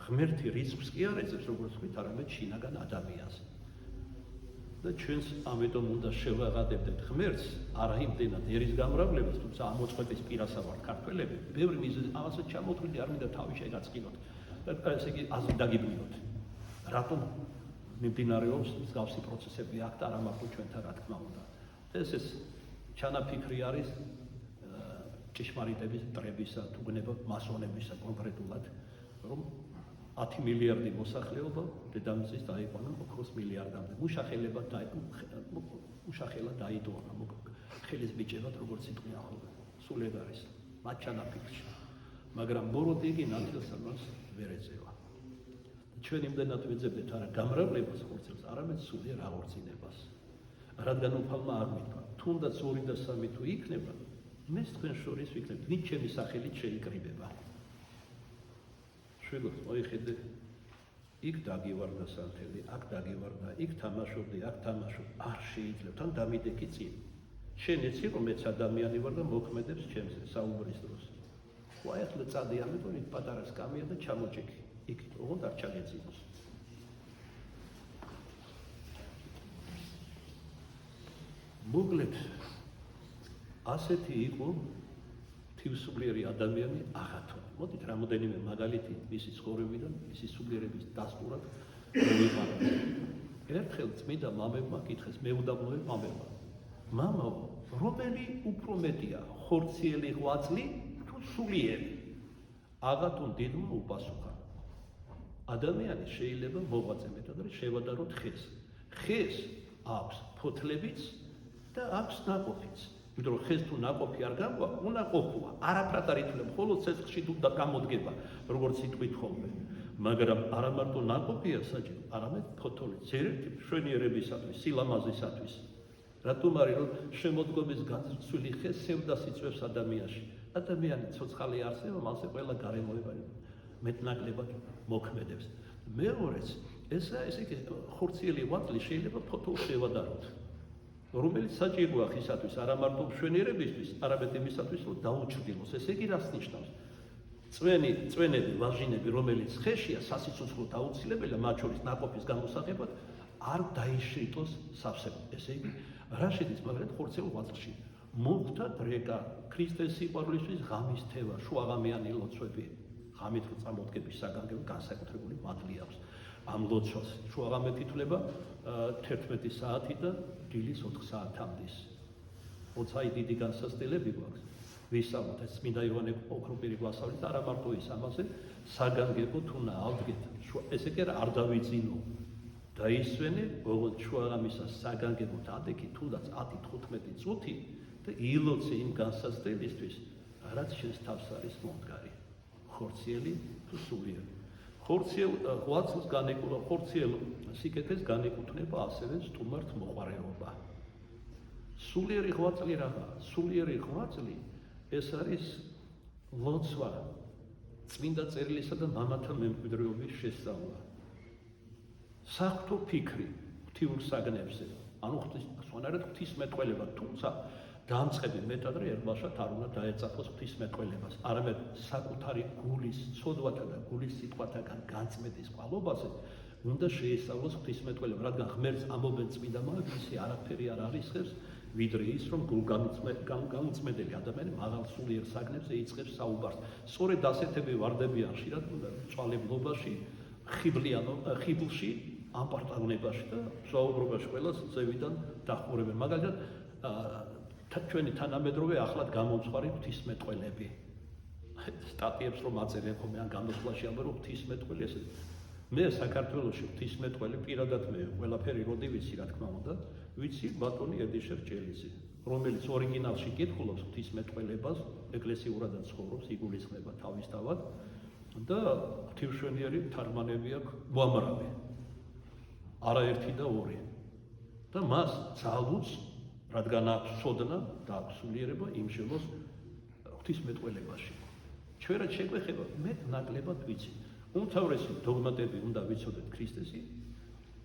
ღმერთი რიცხვს კი არ ეძებს, როგორც ვთქვით, არამედ შინაგან ადამიანს. და ჩვენს ამიტომ უნდა შევაღადებდეთ ღმერთს, არა იმდენად ერის გამრავლებას, თუმცა ამოწყვეტის პირასა ვართ ქართველები, ბევრი მიზეზი ამასაც ჩამოთვლილი არ მინდა თავი შეგაწკინოთ და ესე იგი აზრი დაგიგვინოთ. რატომ მიმდინარეობს მსგავსი პროცესები აქ და არა მარტო ჩვენთან, რა თქმა უნდა. ეს ჩანაფიქრი არის ჭიშმარიტების მტრებისა, თუგნება მასონებისა კონკრეტულად, რომ 10 მილიარდი მოსახლეობა დედამიწის დაიყვანა ოქროს მილიარდამდე. მუშახელად დაიდონა, ხელის ბიჭებად, როგორც იტყვიან ხოლმე. სულ ეგ არის, მათ ჩანაფიქრში. მაგრამ ბოროტი იგი ნათელს ამას ვერ ეწევა. ჩვენ იმდენად ვეძებდეთ არა გამრავლებას ხორცელს, არამედ სულიერ აღორძინებას. რადგან უფალმა არ მითქვა, თუნდაც 2 და 3 თუ იქნება, მე თქვენ შორის ვიქნებ, ვინ ჩემი სახელით შეიკრიბება. შეგოთ, მოიხედე, იქ დაგივარდა სანთელი, აქ დაგივარდა, იქ თამაშობდი, აქ თამაშობ, არ შეიძლება, თან დამიდექი წინ. შენ ეცი რომ მეც ადამიანი ვარ და მოქმედებს ჩემზე საუბრის დროს. ხო, ახლა წადი ამიტომ იქ პატარა სკამია და ჩამოჭიქი. იქ ოღონდ არ ჩაგეწინოს. მოკლედ, ასეთი იყო თვისუბლიერი ადამიანი აღათონი. მოდით რამოდენიმე მაგალითი მისი ცხოვრებიდან, მისი სულიერების დასტურად მოვიყვანოთ. ერთხელ წმინდა მამებმა კითხეს, მეუდაბნოებ მამებმა, მამაო, რომელი უფრო მეტია, ხორციელი ღვაწლი თუ სულიერი? აღათონ დიდმა უპასუხა, ადამიანი შეიძლება მოღვაწე მეტად შევადაროთ ხეს. ხეს აქვს ფოთლებიც და აქვს ნაყოფიც. იმიტომ რომ ხეს თუ ნაყოფი არ გაგვაქვს, უნაყოფოა, არაფრად არ ითვლება, მხოლოდ ცეცხლში თუ გამოდგება, როგორც იტყვით ხოლმე. მაგრამ არა მარტო ნაყოფია საჭირო, არამედ ფოთოლიც. ერთ მშვენიერებისათვის, სილამაზისათვის. რატომ არის რომ შემოდგომის გაცვლილი ხე სევდას იწვევს ადამიანში. ადამიანი ცოცხალი არსება, მასე ყველა გარემოება მეტნაკლებად მოქმედებს. მეორეც, ესე იგი ხორციელი ღვაწლი შეიძლება ფოთოლს შევადაროთ. რომელიც საჭიროა ხისათვის, არა მარტო მშვენიერებისთვის, არამედ იმისათვის, რომ დაუჩრდილოს. ესე იგი რას ნიშნავს? წვენები, ვაჟინები, რომელიც ხეშია, სასიცოცხლოდ აუცილებელია, მათ შორის ნაყოფის გამოსაღებად, არ დაიშრიტოს სავსებად. ესე იგი, რა შედის მაგალითად ხორციელ ღვაწლში? მოხდა დრეკა, ქრისტეს სიყვარულისთვის ღამის თევა, შუაღამიანი ლოცვები, ღამით რო წამოდგების საგანგებო განსაკუთრებული მადლი აქვს. ამ ლოცვას შუაღამეთ ითვლება 11 საათი და დილის 4 საათამდე. 20 დიდი განსასწრებელი გვაქვს. ვისაუბროთ ეს წმინდა იოანე ოქროპირი გვასწავლით, არა მარტო ის ამაზე, საგანგებო თუ ნაავდგეთ. ესე კი არ დავიძინო. დაისვენე, ოღონდ შუაღამისას საგანგებოდ ადექი თუნდაც 10-15 წუთი და ილოცე იმ განსასწრებისთვის, რაც შენს თავს არის მომდგარი. ხორციელი თუ სულიერი. ხორციელ ღვაწლს განეკუთვნება, ხორციელ სიკეთეს განეკუთვნება ასევე სტუმართ მოყვარეობა. სულიერი ღვაწლი რაღაცა, სულიერი ღვაწლი ეს არის ლოცვა, წმინდა წერილისა და მამათა მემკვიდრეობის შესწავლა. საღვთო ფიქრი ღვთიურ საგნებზე, ანუ სხვანაირად ღვთისმეტყველება, თუმცა დამწყები მეტადრე ერბაშად არ უნდა დაეწაფოს ღვთისმეტყველებას, არამედ საკუთარი გულის ცოდვათა და გულის სიტყვათაგან განწმენდის ყვალობაზე უნდა შეესწავლოს ღვთისმეტყველება, რადგან ღმერთს ამობენ წმინდა მამები, ისე არაფერი არ არისხებს, ვიდრე ის, რომ გულგამწმენდელი ადამიანი მაღალ სულიერ საგნებზე იწყებს საუბარს. სწორედ ასეთები ვარდებიან ხშირად წვალებლობაში, ხიბლში, ამპარტავნებაში და საუბრობაში ყველას ზევიდან დახურებენ. მაგალითად, ჩვენი თანამედროვე ახლად გამომცხვარი ღვთისმეტყველები. სტატიებს რომ აწერენ ხოლმე ან გამოსვლაში ამბობენ რომ ღვთისმეტყველი ესე. მე საქართველოში ღვთისმეტყველი პირადად მე ყველაფერი როდი ვიცი რა თქმა უნდა, ვიცი ბატონი ედიშერ ჭელიძე, რომელიც ორიგინალში კითხულობს ღვთისმეტყველებას, ეკლესიურადაც ცხოვრობს, იგულისხმება თავისთავად და ღვთისმშვენიერი თარგმანები აქვს უამრავი. არაერთი და ორი. და მას ძალუც რადგან აქვს ცოდნა და აქვს სულიერება იმშელოს ღვთისმეტყველებაში. ჩვენ რაც შეგვეხება, მე ნაკლებად ვიცი. უმთავრესი დოგმატები უნდა ვიცოდეთ ქრისტესი,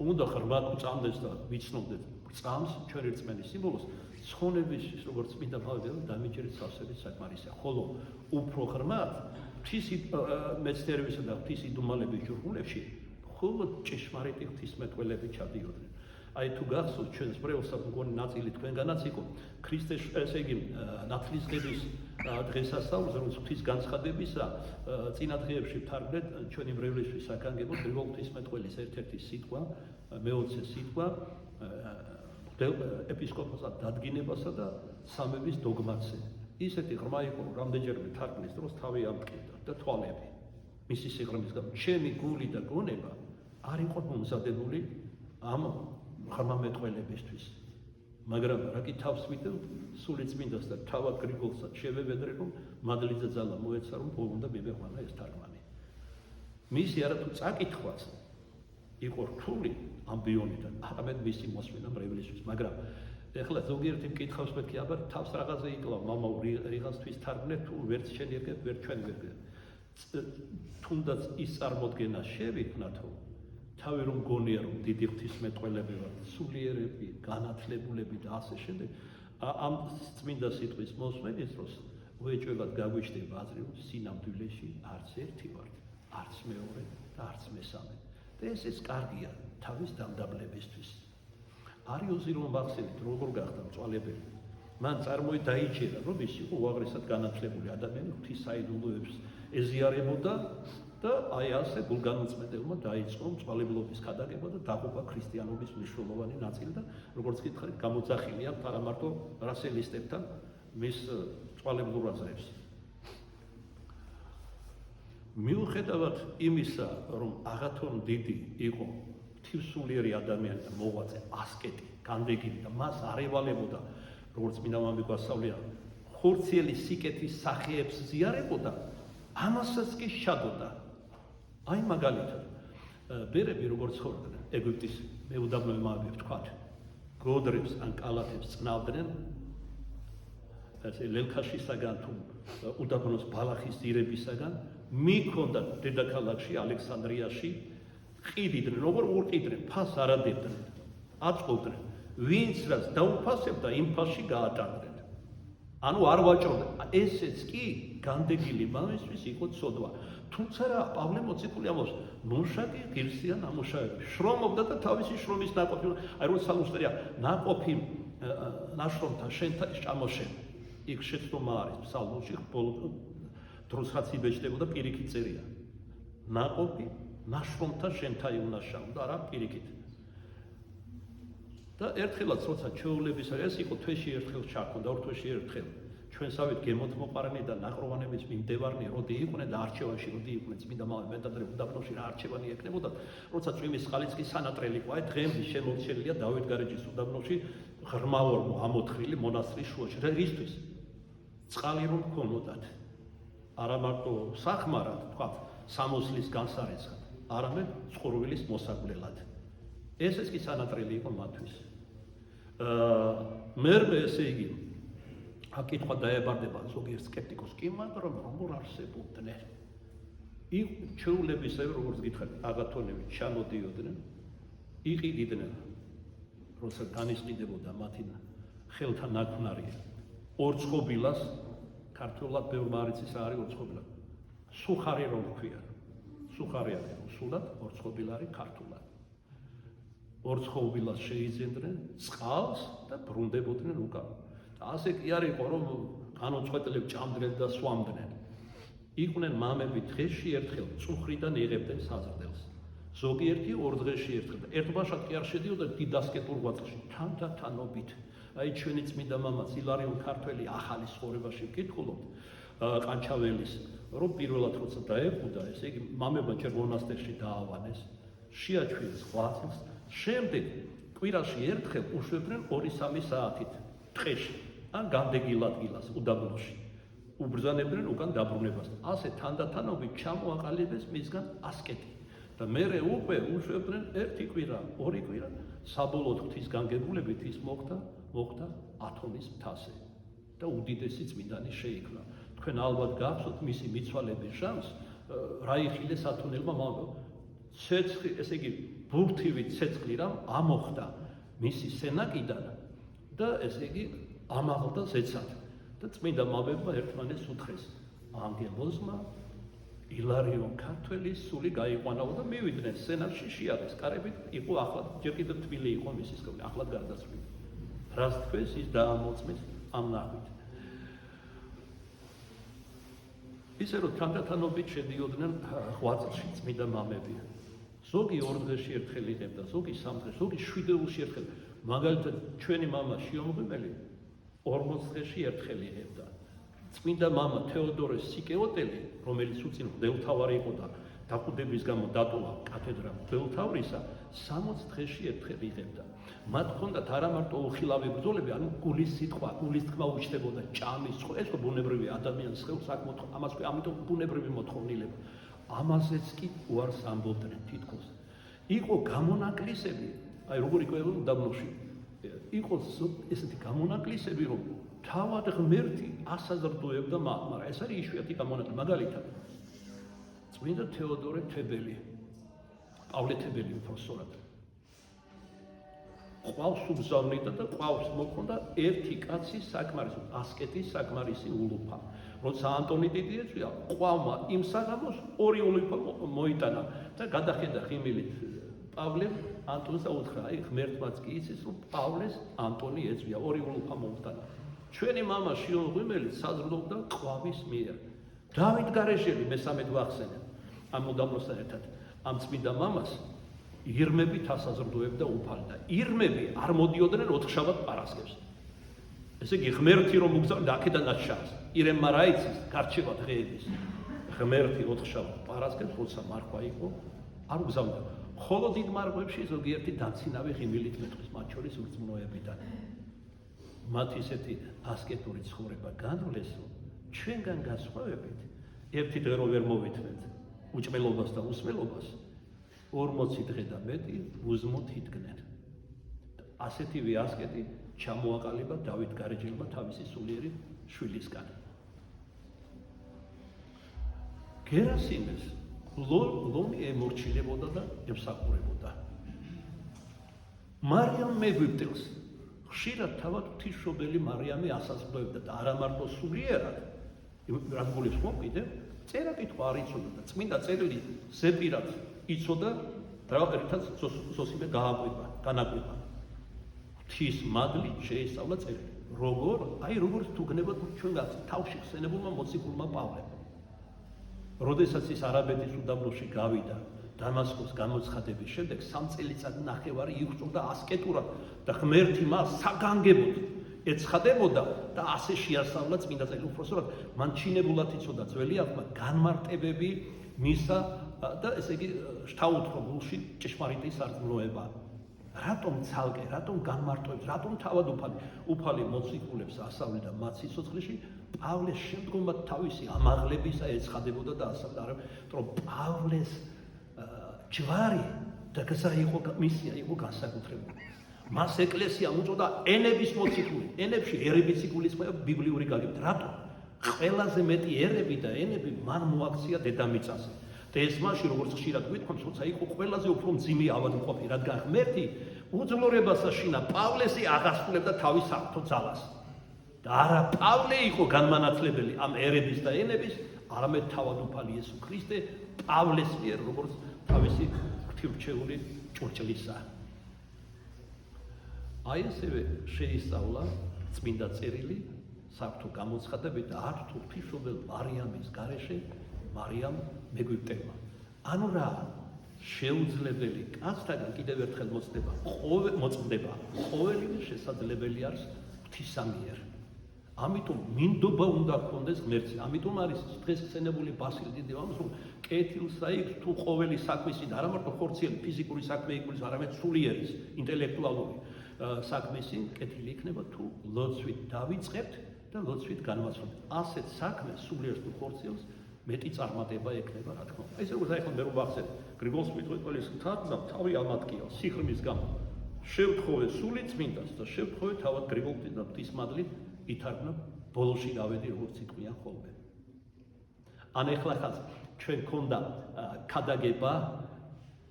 უნდა ღრმად ვწამდეს და ვიცნობდეთ წამს ჩვენი რწმენის სიმბოლოს, ცხონების როგორც წმინდა მამები დამიჯერეთ სავსებით საკმარისია. ხოლო უფრო ღრმად ღვთისი მეცნიერებისა და ღვთისი დუმალების ჯგუფებში მხოლოდ ჭეშმარიტი ღვთისმეტყველები ჩადიოდნენ. აი თუ გახსოვთ ჩვენს პრევოსა მგონი ნაწილი თქვენგანაც იყო ქრისტეს ესე იგი ნათლისღების დღესასწაულზე რომ ღვთის განცხადებისა წინა დღეებში ვთარგმნეთ ჩვენი მრევლისთვის საგანგებოდ გრიგოლ ღვთისმეტყველის ერთ-ერთი სიტყვა მეოცე სიტყვა ეპისკოპოსად დადგინებასა და სამების დოგმაზე. ისეთი ღრმა იყო რომ რამდენჯერმე თარგმნის დროს თავი ამტკივდა და თვალები მისი სიღრმის გამო ჩემი გული და გონება არ იყო მომზადებული ამ ღრმა მეტყველებისთვის. მაგრამ რა კი თავს ვიდევ სულიწმინდას და თავად გრიგოლსაც შევებედრე რომ მადლიძე ძალა მოეცა რომ ბოლომდე მივეყვანა ეს თარგმანი. მისი არათუ წაკითხვაც იყო რთული ამბიონიდან არამედ მისი მოსვენა მრევლისთვის, მაგრამ ეხლა ზოგიერთი მკითხავს მეთქი აბა თავს რაღაცა იკლავ მამაო რიღაცთვის თარგმნე თუ ვერც შენ ერგებ ვერ ჩვენ ვერგებ. თუნდაც ის წარმოდგენა შევიქმნათ რომ თავი რომ გონია რომ დიდი ღვთისმეტყველები ვართ, სულიერები, განათლებულები და ასე შემდეგ, ამ წმინდა სიტყვის მოსმენის დროს უეჭველად გაგვიჩნდება აზრი რომ სინამდვილეში არც ერთი ვართ, არც მეორე და არც მესამე. და ეს კარგია თავის დამდაბლებისთვის. არიოზი რომ ვახსენეთ როგორ გახდა მწვალებელი. მან დაიჯერა რომ ის იყო უაღრესად განათლებული ადამიანი, ღვთის საიდუმლოებს ეზიარებოდა და აი ასე გულგანუწმენდებმა დაიწყო მწვალებლობის ქადაგება და დაღუპა ქრისტიანობის მნიშვნელოვანი ნაწილი და როგორც გითხარით გამოძახილი აქვს არა მარტო რასელისტებთან მის მწვალებლურ აზრებს. მიუხედავად იმისა რომ აღათონ დიდი იყო ღვთისმსულიერი ადამიანი და მოღვაწე ასკეტი განდეგილი და მას არ ევალებოდა როგორც წმინდა მამები გვასწავლია ხორციელი სიკეთის სახეებს ზიარებოდა ამასაც კი შადოდა. აი მაგალითად ბერები როგორც ხორდნენ ეგვიპტის მეუდაბნოე მამები ვთქვათ გოდრებს ან კალათებს წნავდნენ ესე ლელქაშისაგან თუ უდაბნოს ბალახის ძირებისაგან მიქონდათ დედაქალაქში ალექსანდრიაში ყიდიდნენ როგორ უყიდნენ ფას არ ადებდნენ აწყობდნენ ვინც რაც დაუფასებდა იმ ფასში გაატარდნენ ანუ არ ვაჭროდნენ ესეც კი განდეგილი მამისთვის იყო ცოდვა თუმცა რა პავლე მოციქული ამბობს ნუშაკი ღირსია ნამუშევრები შრომობდა და თავისი შრომის ნაყოფი აი რომ სალუსტერია ნაყოფი ნაშრომთა შენთა ჩამოშენ იქ შეცდომა არის ფსალმუნში ბოლო დროს რაც იბეჭდებოდა პირიქით წერია ნაყოფი ნაშრომთა შენთა იუნაშავ და არა პირიქით და ერთხელაც როცა ჩვეულების ეს იყო თვეში ერთხელ ჩაქონდა ორ თვეში ერთხელ ჩვენსავით გემოთ მოყარენი და ნაყროვანების მიმდევარნი როდი იყვნენ და არჩევანში როდი იყვნენ წმინდა მეთადრე უდაბნოში რა არჩევანი ეკნებოდა როცა წვიმის წყალიც კი სანატრელი ყვა დღემდე შემორჩენილია დავითგარეჯის უდაბნოში ღრმაორ ამოთხრილი მონასტრის შუაში რა რისთვის წყალი რომ ქონოდათ არა მარტო სახმარად თქვა სამოსლის განსარეცხად არამედ წყურვილის მოსაგვლელად ესეც კი სანატრელი იყო მათთვის მერმე ესე იგი აკითხვა დაებარდება ზოგიერთ სკეპტიკოს კი მაგრამ როგორ არსებობდნენ იქ ჩვეულების როგორც გითხარით აღათონები ჩამოდიოდნენ იყიდიდნენ როცა განისყიდებოდა მათი ხელთა ნაქმნარი ორწყობილას ქართულად ბევრ მარიცის არის ორწყობილა სუხარი რომ ქვია სუხარი არის სულად ორწყობილარი ქართულად ორწყობილას შეიძენდნენ წყალს და ბრუნდებოდნენ უკან ასე კი არ იყო რომ განუწყვეტლებ ჭამდნენ და სვამდნენ იყვნენ მამები დღეში ერთხელ წუხრიდან იღებდნენ საზრდელს ზოგიერთი ორ დღეში ერთხელ ერთბაშად კი არ შედიოდა დიდასკეტურ ღვაწლში თანდათანობით აი ჩვენი წმინდა მამაც ილარიონ ქართველი ახალი ცხოვრებაში ვკითხულობთ ყანჩაველის რომ პირველად როცა დაეკვდა ესე იგი მამებმა ჯერ მონასტერში დაავანეს შეაჩვიეს ღვაწლს შემდეგ კვირაში ერთხელ უშვებდნენ 2-3 საათით ტყეში ან განდეგილ ადგილას უდაბნოში უბრძანებდნენ უკან დაბრუნებას ასე თანდათანობით ჩამოაყალიბეს მისგან ასკეტი და მერე უკვე უშვებდნენ 1 კვირა 2 კვირა საბოლოოდ ღვთის განგებულებით ის მოხდა ათონის მთაზე და უდიდესი წმინდანი შეიქმნა თქვენ ალბათ გახსოვთ მისი მიცვალების ჟამს რა იხილეს ათონელმა მამამ ცეცხლი ესე იგი ბურთივი ცეცხლი რამ ამოხდა მისი სენაკიდან და ესე იგი ამაღლდა ზეცად და წმინდა მამებმა ერთმანეთს უთხრეს ანგელოზმა ილარიონ ქართველის სული გაიყვანაო და მივიდნენ სენატში შიარეს კარებით, იყო ახლად, ჯერ კიდევ თბილი იყო მისი სკოლი, ახლად გარდაცვლილი. რას თქვეს ის დაამოწმეს ამ ნახვით. ისე რომ თანდათანობით შედიოდნენ ღვაწლში წმინდა მამები. ზოგი 2 დღეში ერთხელ იღებდა, ზოგი 3 დღეში, ზოგი 7 დღეში ერთხელ. მაგალითად ჩვენი მამა შიომღვიმელი 40 დღეში ერთხელ იღებდა. წმინდა მამა თეოდორე სიკეოტელი, რომელიც უწინ მღვდელმთავარი იყო და დაკვდების გამო დატოვა კათედრა მღვდელმთავრისა, 60 დღეში ერთხელ იღებდა. მათ ჰქონდათ არა მარტო უხილავი ბრძოლები, ანუ გულის სიტყვა, გულის თქმა უჩნდებოდა, ჭამის ხო, ეს ბუნებრივი ადამიანის ხელს აქ ამას კი ამიტომ ბუნებრივი მოთხოვნილება. ამაზეც კი უარს ამბობდნენ თითქოს. იყო გამონაკლისები, აი როგორ იყვება უდაბნოში. იყო ესეთი გამონაკლისები, რომ თავად ღმერთი ასაზრდოებდა მათ, მაგრამ ეს არის იშვიათი გამონაკლისი. მაგალითად, წმინდა თეოდორე თებელი, პავლე თებელი უბრალოდ ყავს უბზავნიდა და ყავს მოხდა ერთი კაცი საკმარისი, ასკეტის საკმარისი ულუფა. როცა ანტონი დიდი ეწვია, ყავმა იმ საღამოს 2 ულუფა მოიტანა და გადახედა ხიმილით პავლემ ანტონს და უთხრა, აი ღმერთმაც კი იცის, რომ პავლეს ანტონი ეწვია, 2 ულუფა მოუტანა. ჩვენი მამა შიომღვიმელი საზრდოობდა ყავის მიერ. დავით გარეშელი მესამედ ვახსენებ, ამ უდაბნოსთან ერთად, ამ წმინდა მამას ირმებით ასაზრდოებდა უფალი და ირმები არ მოდიოდნენ 4-შაბათ პარასკევს. ესე იგი ღმერთი რომ მოგზავნდა აქედანაც შავს. ირემმა რა იცის, გარჩევა დღეების. ღმერთი 4-შაბათ პარასკევს, როცა მარხვა იყო, არ უგზავნდა. ხოლო დიდ მარხვებში ზოგიერთი დაცინავი ღიმილით მეტყვის, მათ შორის ურწმუნოებიდან. მათ ისეთი ასკეტური ცხოვრება განვლეს, რომ ჩვენგან განსხვავებით ერთი დღე რო ვერ მოვითმეთ უჭმელობას და უსმელობას, 40 დღე და მეტი უზმოთ იდგნენ. ასეთივე ასკეტი ჩამოაყალიბა დავით გარეჯელმა თავისი სულიერი შვილისგან. გერასიმეს ლომი ემორჩილებოდა და ემსახურებოდა. მარიამ მეგვიპტელს ხშირად თავად ღვთისმშობელი მარიამი ასაზრდოებდა და არა მარტო სულიერად, რაც გულებს ხო კიდევ წერა კითხვა არ იცოდა და წმინდა წერილი ზეპირად იცოდა და ერთად ზოსიმე განაკვება. ღვთის მადლით შეისწავლა წერილი. როგორც თუ გნებოდ ჩვენ თავში ხსენებულმა მოციქულმა პავლემ. როდესაც ის არაბეთის უდაბნოში გავიდა დამასკოს გამოცხადების შემდეგ 3 წელიწად ნახევარი იღწვოდა ასკეტურად და ღმერთი მას საგანგებოდ ეცხადებოდა და ასე შეასწავლა წმინდა წერილი. უпроსტად მან ჩინებულად იცოდა ძველი აღთქმა განმარტებები მისა და ესე იგი შთაუთქო გულში ჭეშმარიტი სარწმუნოება. რატომ ცალკე, რატომ განმარტოებს, რატომ თავად უფალი მოციქულებს ასავლიდა მათ სიცოცხლეში, პავლეს შემდგომად თავისი ამაღლებისა ეცხადებოდა და ასავლდა, რომ პავლეს ჯვარი და გზა იყო მისია იყო განსაკუთრებული. მას ეკლესია უწოდა ენების მოციქული, ენებში ერებიც იგულისხმება ბიბლიური გაგებით. რატომ? ყველაზე მეტი ერები და ენები მან მოაქცია დედამიწაზე. და ეს მაშინ როგორც ხშირად გვითხოვს, როცა იყო ყველაზე უფრო მძიმე ავადმყოფი, რადგან ღმერთი უძლურებას აშინა პავლესი აღასრულებდა თავის საღვთო ძალას. და არა პავლე იყო განმანათლებელი ამ ერების და ენების, არამედ თავად უფალი იესო ქრისტე პავლეს მიერ როგორც თავისი ღვთისმრჩეული ჭურჭლისა. აი ესევე შეისწავლა წმინდა წერილი საღვთო გამოცხადებით და არც თუ ღვთისმშობელ მარიამის გარეშე მარიამ მეგვიპტელმა. ანუ რა შეუძლებელი კაცთაგან კიდევ ერთხელ მოწმდება ყოველივე შესაძლებელი არის ღვთისა მიერ. ამიტომ მინდობა უნდა გქონდეს ღმერთს. ამიტომ არის დღეს ხსენებული ბასილი დიდი ამბობს, რომ კეთილსა იქ თუ ყოველი საქმისი და არა მარტო ხორციელი ფიზიკური საქმე იგულისხმება, არამედ სულიერის, ინტელექტუალური საქმისი კეთილი იქნება თუ ლოცვით დავიწყებთ და ლოცვით განვასრულებთ. ასეთ საქმეს სულიერს თუ ხორციელს მეტი წარმატება ექნება, რა თქმა უნდა. ესე როგორც ახლა მე რომ ვახსენე, გრიგოლ სვეტყველის თაძმა თავი ამატკიო სიხრმის გამო. შევთხოვე სული წმინდას და შევთხოვე თავად გრიგოლს და ღვთისმადლით ითარგმნა ბოლოში გავედი როგორც იტყვიან ხოლმე. ან ეხლა ხაც ჩვენ ქონდა ქადაგება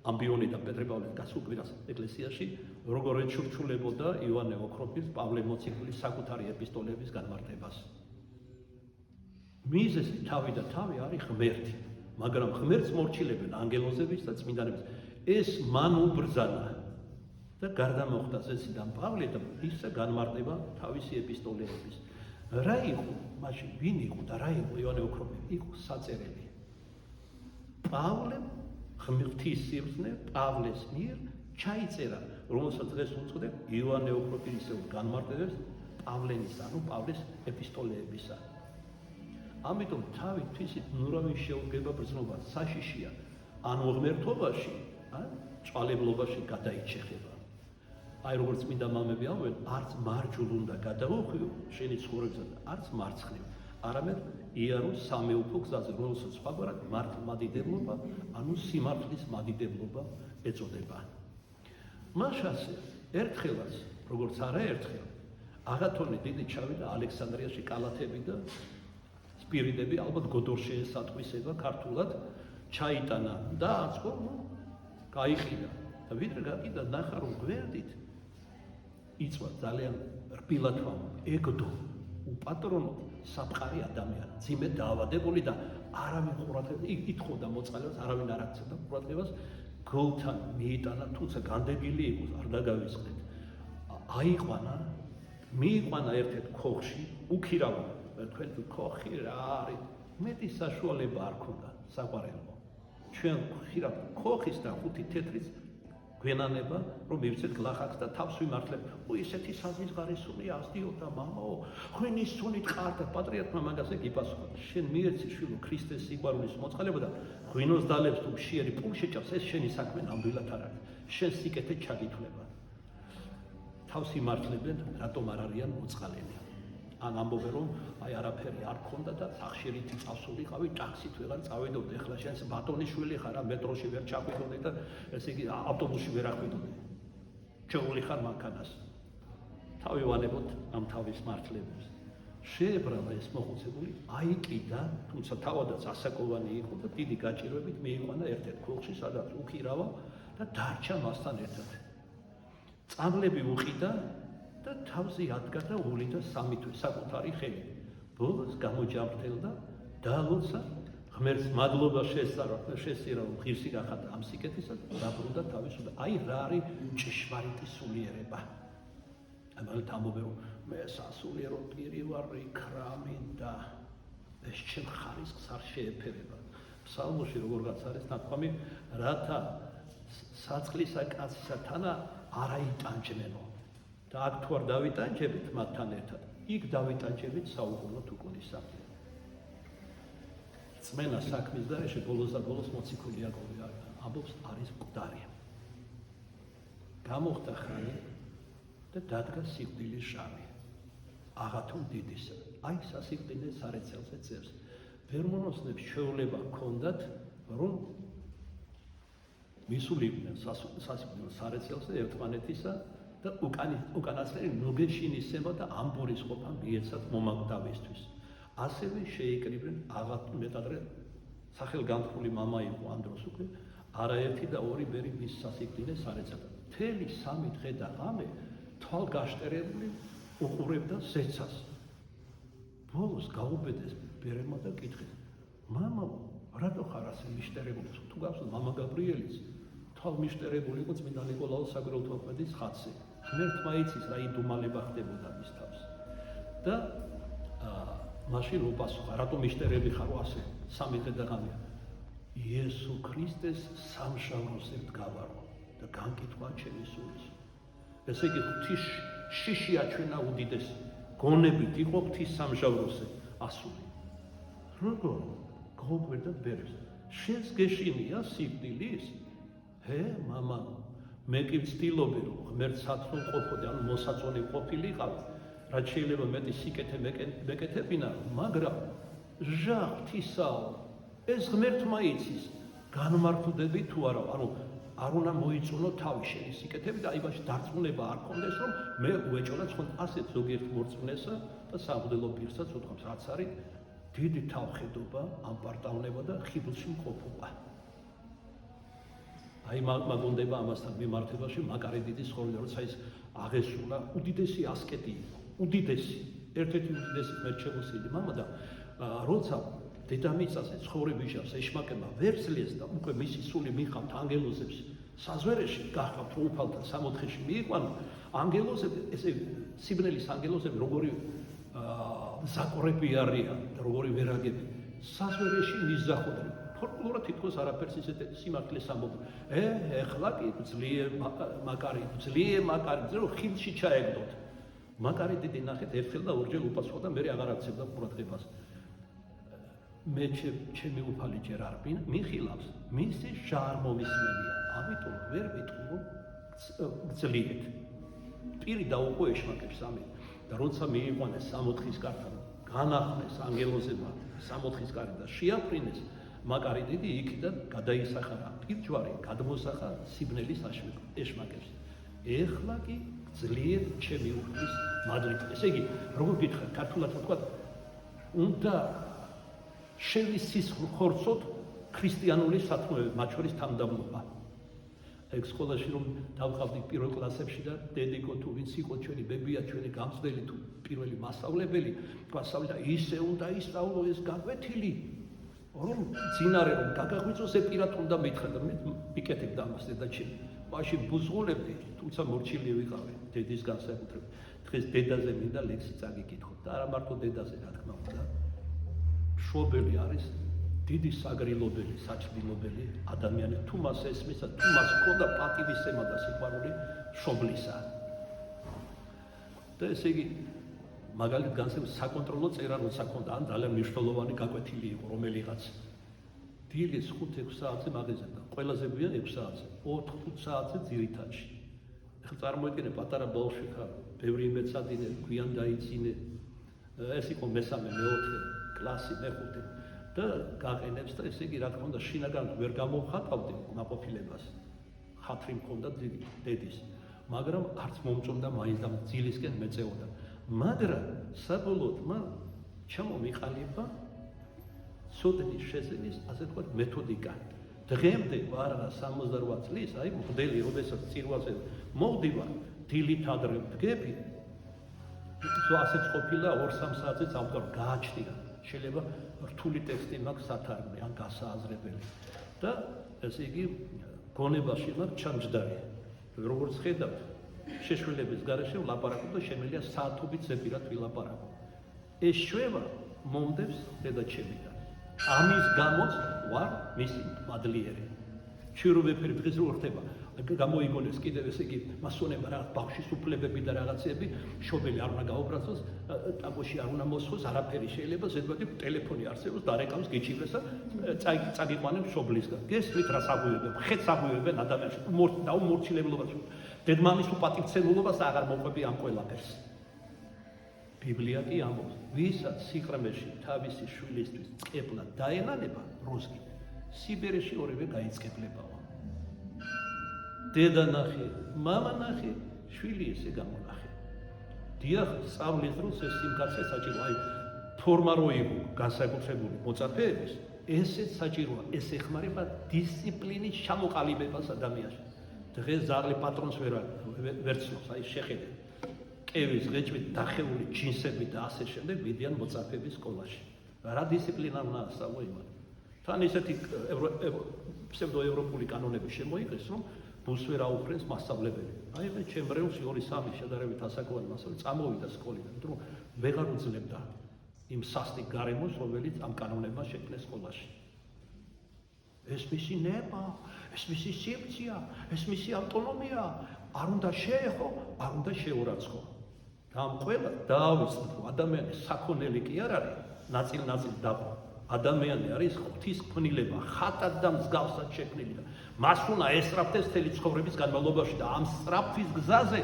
ამბიონი და პეტრე-პავლეს გასულკვირას ეკლესიაში, როგორ ეჩურჩულებოდა იოანე ოქროპის, პავლე მოციქულის საკუთარი ეპისტოლეების განმარტებას. მიზეზი თავი და თავი არის ღმერთი. მაგრამ ღმერთს მორჩილებენ ანგელოზების და წმინდანების. ეს მან უბრძანა და გარდა მოხდა ზეციდან პავლე და ისე განმარტება თავისი ეპისტოლეების. რა იყო მაშინ, ვინ იყო და რა იყო იოანე ოქროპელი? იყო საწერელი. პავლემ ღმერთის სიბრძნე პავლეს მიერ ჩაიწერა, რომელსაც დღეს უწოდებ იოანე ოქროპელის განმარტებებს პავლენის, ანუ პავლეს ეპისტოლეებისა. ამიტომ თავი თვისით ნურავის შეუდგება ბრძნობა საშიშია, ანუ ღმერთობაში, წვალებლობაში გადაიჩეხება. აი როგორც წმინდა მამები ამბობენ, არც მარჯულ უნდა გადაუხვიო შენი ცხოვრებისა და არც მარცხნივ, არამედ იარო სამეუფო გზაზე, რომელსაც სხვაგვარად მართლმადიდებლობა, ანუ სიმართლის მადიდებლობა ეწოდება. მას ასე ერთხელაც, როგორც არაერთხელ, აღათონე დიდი ჩავიდა ალექსანდრიაში კალათები და სპირიდები, ალბათ გოდორში ესატყვისება ქართულად, ჩაიტანა და აწყო, გაიყიდა და ვიდრე გაყიდა, ნახა რომ გვერდით იწვა ძალიან რბილად ეგდო, უპატრონო, საფყარი ადამიანი, ძიმე დაავადებული და არავინ ყურადღებას, ითხოვდა მოწყალებას, არავინ არ აქცევდა ყურადღებას, გოლთან მიიტანა, თუმცა განდებული იყო, არ დაგავიწყდეთ. აიყვანა, მიიყვანა ერთ-ერთ ქოხში, უქირავა, თქვენ ქოხი რა არის? მეტი საშუალება არ ქონდა საყვარელო. ჩვენ ხირავ ქოხის და ხუთი თეთრის გვენანება, რომ მივცეთ გლახაკს და თავს ვიმართლებ. ისეთი საზის გარისუნი ასდიო და მამაო, ღვინის სუნით ყარდა პატრიარქმა მაგას ეგ იპასუხა. შენ მიეცი შვილო ქრისტეს სიყვარულის მოწყალება და ღვინოს დალევს თუ მშიერი პული შეჭავს, ეს შენი საქმე ნამდვილად არ არის. შენ სიკეთე ჩაგითვლება. თავს იმართლებენ, რატომ არ არიან მოწყალენი. ან ამბობენ რომ აი არაფერი არ ქონდა და სახშირითი წავსულიყავი, ტაქსით ვეღარ წავიდოდი, ეხლა შენს ბატონიშვილი ხარ, მეტროში ვერ ჩახვიდოდი და ესე იგი ავტობუსში ვერ ახვიდოდი. ჩეული ხარ მანქანას. თავი ვანებოთ ამ თავის მართლებებს. შეებრალა ეს მოხუცებული, აიყიდა, თუმცა თავადაც ასაკოვანი იყო და დიდი გაჭირვებით მიიყვანა ერთ-ერთ ქოხში, სადაც უქირავა და დარჩა მასთან ერთად. წამლები უყიდა და თავზე ადგა და ულიდა სამი თვის საკუთარი ხელი. ბოლოს გამოჯამრთელდა, დაალოცა, ღმერთს მადლობა შესწირა, ღირსი გახადა ამ სიკეთისა და დაბრუნდა თავისუფლად. აი რა არის ჭეშმარიტი სულიერება. ამალთ ამბობენ რომ მე სასულიერო პირი ვარ, იქრამინდა ეს ჩემ ხარისხს არ შეეფერება. ფსალმოში როგორღაც არის ნათქვამი, რათა საწყლისა კაცისა თანა არ აიტანჯმენო. და აქ თუ არ დავიტანჯებით მათთან ერთად, იქ დავიტანჯებით საუკუნოდ უკუნის საქმე. წმენა საქმის გარეშე ბოლოს და ბოლოს მოციქული იაკობი ამბობს არის მკვდარი. გამოხდა ხანი და დადგა სიკვდილის ჟამი. აღათო დიდისა. აი სასიკვდილე სარეცელზე წერს. ფერმონოსნებს შეუძლება ჰქონდათ, რომ მისულიყვნენ სასიკვდილო სარეცელზე ერთმანეთისა და უკანასკნელი ნუგეშინისება და ამბორის ყოფა მიეცათ მომაკვდავისთვის. ასევე შეიკრიბნენ მეტადრე სახელგანთქმული მამა იყო ამ დროს უკვე, არაერთი და ორი ბერი მის სასიკვდილე სარეცელზე. მთელი 3 დღე და ღამე თვალგაშტერებული უყურებდა ზეცას. ბოლოს გაუბედეს ბერემა და კითხეს, მამაო, რატო ხარ ასე მიშტერებული? თუ გახსოვთ მამა გაბრიელის თვალმიშტერებული იყო წმინდა ნიკოლაოს საგვირელთმოქმედის ხატზე. ღმერთმა იცის რა იდუმალება ხდებოდა მის თავს. და მაშინ უპასუხა, რატომ მიშტერები ხარო ასე 3 დღე და ღამე? იესო ქრისტეს სამშაბლოზე მდგავარო და განკითხვა ჩემი სულის. ესე იგი ღვთის შიშია ჩვენა უდიდესი. გონებით იყო ღვთის სამშაბლოზე ასული. როგორ გაუკვირდა ბერეს? შენს გეშინია სიკვდილის? ჰე, მამა, მე კი ვცდილობდი რომ ღმერთს სათნო ყოფოდი, ანუ მოსაწონი ყოფილიყავ, რაც შეიძლება მეტი სიკეთე მეკეთებინა, მაგრამ ჟა ღვთისაო, ეს ღმერთმა იცის, განმართლდები თუ არა, ანუ არ უნდა მოიწონო თავი შენი სიკეთები და აიბაში დარწმუნება არ კონდეს, რომ მე უეჭოდა თქვენ ასეთ ზოგიერთ მორწმუნესა და სამღვდელო პირსაც უთქვამს, რაც არის დიდი თავხედობა, ამპარტავნება და ხიბლში მყოფობა. აი მაგონდება ამასთან მიმართებაში მაკარი დიდის ცხოვრება, როცა ის აღესრულა, უდიდესი ასკეტი იყო, უდიდესი, ერთ-ერთი უდიდესი ღმერთშემოსილი მამა და როცა დედამიწაზე ცხოვრებისას ეშმაკება ვერ ძლეს და უკვე მისი სული მიხავთ ანგელოზებს საზვერეში გახავთ უფალთა სამოთხეში მიიყვანო ანგელოზები ესე სიბნელის ანგელოზები როგორი ზაკორები არიან და როგორი ვერაგები საზვერეში მიზახოდნენ ფოლკლორა თითქოს არაფერს ისეთ სიმართლეს ამბობ ეხლა კი ძლიერმაგარი ხილში ჩაეგდოთ მაგარი დიდი ნახეთ ერთხელ და ორჯერ უპასუხა და მე აღარ აქცევდა ყურადღებას მე ჩემი უფალი ჯერ არ მიხილავს მისი ჟარმომისმენია ამიტომ ვერ ვიტყვი რომ გძლიეთ პირი დაუყო ეშმაკებს ამით და როცა მიიყვანეს სამოთხის კართან განახნეს ანგელოზებმა სამოთხის კარი და შეაფრინეს მაგარი დიდი იქიდან გადაისახა პირჯვარი გადმოსახა სიბნელის ეშმაკებს ეხლა კი გძლიეთ ჩემი უფლის მადლით ესე იგი როგორ გითხრათ ქართულად ვთქვათ უნდა შევისის ხორცოთ ქრისტიანული სათნოები მათ შორის თანმდაბლობა ეგ სკოლაში რომ დავყავდით პირველ კლასებში და დედიკო თუ ვინც იყო ჩვენი ბებია ჩვენი გამწვდელი თუ პირველი მასწავლებელი გვასწავლიდა ისე უნდა ისწავლო ეს გაკვეთილი რომ ძინარე რომ გაგაღვიძოს ეპირად უნდა მითხრა და მე მიკეთებდა ამას დედაჩემი მაშინ ბუზღულებდი თუმცა მორჩილი ვიყავი დედის განსაკუთრებით დღეს დედაზე მინდა ლექსი წაგიკითხოთ და არა მარტო დედაზე რა თქმა უნდა მშობელი არის დიდი საგრილობელი, საჭრილობელი ადამიანი თუ მას ესმისა, თუ მას ჰქონდა პატივისცემა და სიყვარული მშობლისა. და ესე იგი მაგალითად განსაკუთრებით საკონტროლო წერა როცა ჰქონდა ან ძალიან მნიშვნელოვანი გაკვეთილი იყო რომელიღაც დილის 5-6 საათზე მაგეზებდა. ყველაზე გვიან 6 საათზე, 4-5 საათზე ძირითადში. ახლა წარმოიდგინე პატარა ბავშვი ხარ, ბევრი იმეცადინე, გვიან დაიცინე. ეს იყო მესამე, მეოთხე კლასი, მეხუთე. და გაყენებს და ესე იგი რა თქმა უნდა შინაგან ვერ გამოვხატავდი ნაყოფილებას ხათრი მქონდა დედის მაგრამ არც მომწონდა მაინც და ძილისკენ მეწეოდა მაგრამ საბოლოოდ მან ჩამომიყალიბა სოდნის შესენის ასე თქვა მეთოდიკა დღემდე ვარანა 68 წლის აი მღვდელი როდესაც წირვაზე მოვდივარ დილით ადრე ვდგები ასეც ყოფილა 2-3 საათზე წავდგარ გააჩნია შეიძლება რთული ტექსტი მაქვს სათარგმნი ან გასააზრებელი და ესე იგი გონებაში მაქვს ჩამჯდარი როგორც ხედავთ შეშველების გარეშე ვლაპარაკობ და შემიძლია საათობით ზეპირად ვილაპარაკო ეს შვება მომდევს დედაჩემიდან ამის გამოც ვარ მისი მადლიერი ჩირუბეფერი დღეს რო ხდება გამოიგონეს კიდევ ესე იგი მასონებმა რაღაც ბავშვის უფლებები და რაღაცები შობელი არ უნდა გაუბრაცოს ტაბოში არ უნდა მოსხოს არაფერი შეიძლება ზედმეტი ტელეფონი არსებობს დარეკავს გიჩივრეს და წაგიყვანებს შობლისგან გესმით რა საგვიებებ ხეთ საგვიებენ ადამიანს დაუმორჩილებლობას დედმამის უპატივცემულობას აღარ მოყვები ამ ყველაფერს ბიბლია კი ამბობს ვისაც სიყრმეში თავისი შვილისთვის წყებლა დაენანება როსკი სიბერეში ორივე გაიწკებლებაო დედა ნახე, მამა ნახე, შვილი ესე გამონახე. დიახ, სწავლის დროს ეს სიმკაცე საჭირო, აი ფორმა რო იყო განსაკუთრებული მოწაფეების, ესეც საჭიროა, ეს ეხმარება დისციპლინის ჩამოყალიბებას ადამიანში. დღეს ზაღლი პატრონს ვერცნობს, აი შეხედე. კევის ღეჭვით დახეული ჯინსები და ასე შემდეგ მიდიან მოწაფეების სკოლაში. რა დისციპლინა უნდა ასწავლო იმან. თან ისეთი ფსევდოევროპული კანონები შემოიღეს, რომ ბუს ვერ აუხრენს მასწავლებელი. აი მე ჩემბრეულში 2-3 შედარებით ასაკოვანი მასწავლებელი წამოვიდა სკოლიდან, იმიტომ რომ ვეღარ უძლებდა იმ სასტიკ გარემოს, რომელიც ამ კანონებმა შექმნეს სკოლაში. ეს მისი ნება, ეს მისი სივრცეა, ეს მისი ავტონომია, არ უნდა შეეხო, არ უნდა შეურაცხო. და ამ ყველა დაავიწყდით, რომ ადამიანი საქონელი კი არ არის, ნაწილ-ნაწილ დაბო. ადამიანი არის ღვთის ქმნილება, ხატად და მსგავსად შექმნილი. მას უნდა ესწრაფდეს მთელი ცხოვრების განმავლობაში და ამ სწრაფვის გზაზე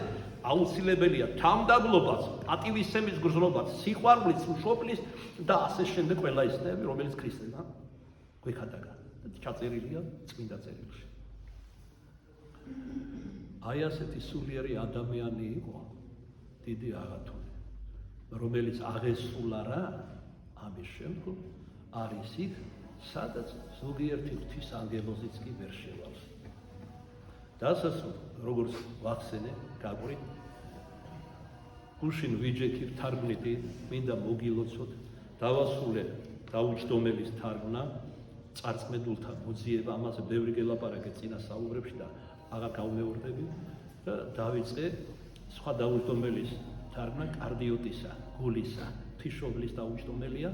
აუცილებელია თამდაბლობაც, პატივისცემის გრძნობაც, სიყვარულიც, მშობლის და ასე შემდეგ ყველა ისნები, რომელიც ქრისტენა გვექადაგა. ჩაწერილია წმინდა წერილში. აი ასეთი სულიერი ადამიანი იყო დიდი აღათული, რომელიც აღესრულა რა ამის შემდგომ არის იქ, სადაც ზოგიერთი ღვთის ანგელოზიც კი ვერ შევავს. დასასრულ, როგორც ვახსენე, გაგვით, გუშინ ვიჯექი თარგმნითი, მინდა მოგილოცოთ, დავასრულე დაუჯდომელის თარგმნა, წარწმედულთა მოძიება, ამაზე ბევრი გელაპარაკე წინა საუბრებში და აღარ გავმეორდები და დავიწყე სხვა დაუჯდომელის თარგმნა კარდიოტისა, გულისა, ღვთისმშობლის დაუჯდომელია,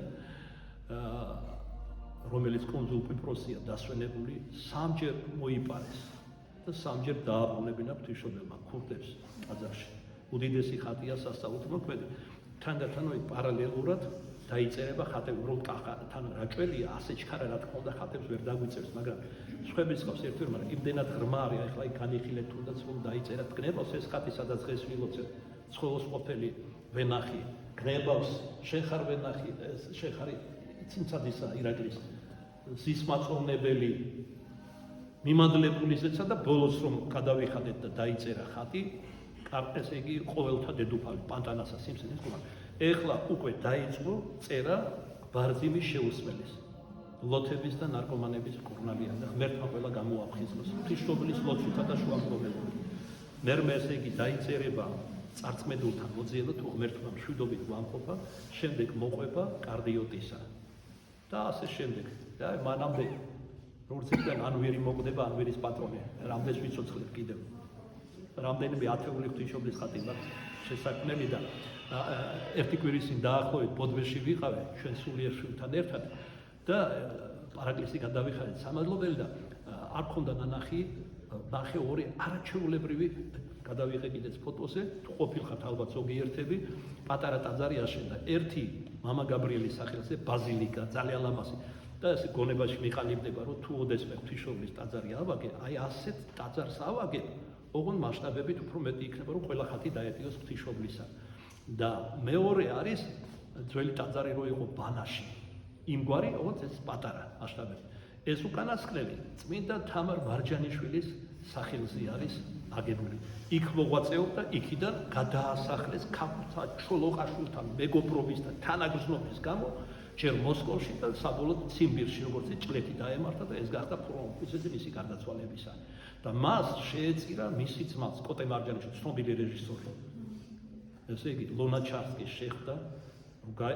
რომელიც კუნძულ კვიპროსია დასვენებული, სამჯერ მოიპარეს და სამჯერ დააბრუნებინა ღვთისმშობელმა ქურდებს ტაძარში. უდიდესი ხატია სასწაულთი, მოქმედი თანდათანობით პარალელურად დაიწერება ხატები, უბრალოდ თან რაჭველია, ასე ჩქარა რა თქმა უნდა ხატებს ვერ დაგვიწერს, მაგრამ სხვების ხავს ერთ-ერთი, მაგრამ იმდენად ღრმა არის, ახლა იქ განიხილეთ თუნდაც რომ დაიწერა გნებავს ეს ხატი, სადაც დღეს ვილოცეთ, ცხოვოს ყოფილი ვენახი, გნებავს, შენ ხარ ვენახი, შენ ხარ ცინცადისა ირაკლის ზისმაწოვნებელი მიმადლებული ზეცა და ბოლოს რომ გადავიხადეთ და დაიწერა ხატი, ესე იგი ყოველთა დედოფალი პანტანასა სიმსინის გულან. ეხლა უკვე დაიწყო წერა ბარძიმის შეუსმელის, ლოთების და ნარკომანების კურნალიან და ღმერთმა ყველა გამოაფხიზნოს, ღვთისმშობლის ლოცვითა და შუამდგომელობით. მერმე ესე იგი დაიწერება წარწმედულთა მოძიება, თუ ღმერთმა მშვიდობით ვამყოფა, შემდეგ მოყვება კარდიოტისა და ასე შემდეგ. და მანამდე როგორც იქიდან ანვირი მოკვდება, ანვირის პატრონი, რამდენს ვიცოცხლებ კიდევ. რამდენიმე ათეული ღვთისმშობლის ხატი მაქვს შესაქმნელი და ერთი კვირის წინ დაახლოებით ბოდბეში ვიყავე ჩვენ სულიერ შვილთან ერთად და პარაკლისი გადავიხადეთ სამადლობელი და არ ქონდა ნანახი, ნახე ორი არაჩვეულებრივი გადავიღე კიდეც ფოტოზე, თუ ყოფილხართ ალბათ ზოგიერთები, პატარა ტაძარი აშენდა. ერთი მამა გაბრიელის სახელზე ბაზილიკა, ძალიან ლამაზი. და ეს გონებაში მიყალიბდება, რომ თუ ოდესმე ღვთისმშობლის ტაძარი ავაგე, აი ასეთ ტაძარს ავაგე, ოღონდ მასშტაბებით უფრო მეტი იქნება, რომ ყველა ხატი დაეტიოს ღვთისმშობლისა. და მეორე არის ძველი ტაძარი რო იყო ბანაში. იმგვარი, ოღონდ ეს პატარა მასშტაბებით. ეს უკანასკნელი წმინდა თამარ მარჯანიშვილის სახელზე არის აგებული. იქ მოღვაწეობდა, იქიდან გადაასახლეს ქაფუცა ჩოლოყაშვილთან მეგობრობის და თანაგრძნობის გამო ჯერ მოსკოვში და საბოლოოდ ციმბირში, როგორც ჭლეთი დაემართა და ეს გახდა პრომოცეზე მისი გარდაცვალებისა. და მას შეეწირა მისი ძმაც, კოტე მარჯანიშვილი, ცნობილი რეჟისორი. ესე იგი, ლონაჩარსკი შეხვდა,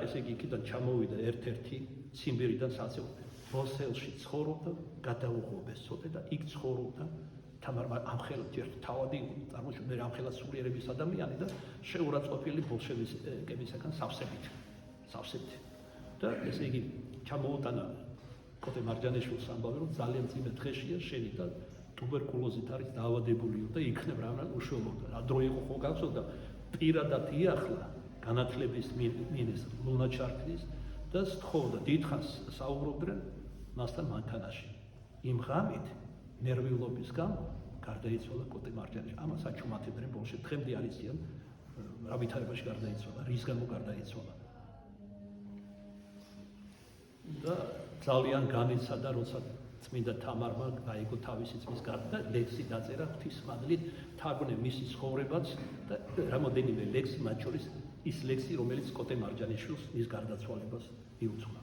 ესე იგი, იქიდან ჩამოვიდა ერთ-ერთი ციმბირიდან საცეკვე. ბრუსელში ცხოვრობდა, გადაუღობეს ცოტა და იქ ცხოვრობდა თამარ ამხელად ჯერ თავადი წარმოშობ მე ამხელად სულიერების ადამიანი და შეურაცხყოფილი ბოლშევიკებისგან სავსებით. და ესე იგი ჩამოუტანა კოტე მარჯანიშვილს ამბავი, რომ ძალიან წინა დღეშია შენი და ტუბერკულოზით არის დაავადებულიო და იქნებ რამე უშუალოდ რა დრო იყო ხო გახსოვდა პირადად იახლა განათლების მინისტრ ლუნაჩარკის და სთხოვდა დიდხანს საუბრობდნენ მასთან მანქანაში. იმ ღამით ნერვიულობის გამო გარდაიცვალა კოტე მარჯანიშვილი. ამას აჩუმათებდნენ ბოლშევიკები. დღემდე არიციან რა ვითარებაში გარდაიცვალა, რის გამო გარდაიცვალა. და ძალიან განიცადა, როცა წმინდა თამარმა გაიგო თავისი ძმის გარდა, ლექსი დაწერა ღვთისმადლით, თარგმნა მისი ცხოვრებაც და რამოდენიმე ლექსი, მათ შორის ის ლექსი, რომელიც კოტე მარჯანიშვილს მის გარდაცვალებას მიუძღვნა.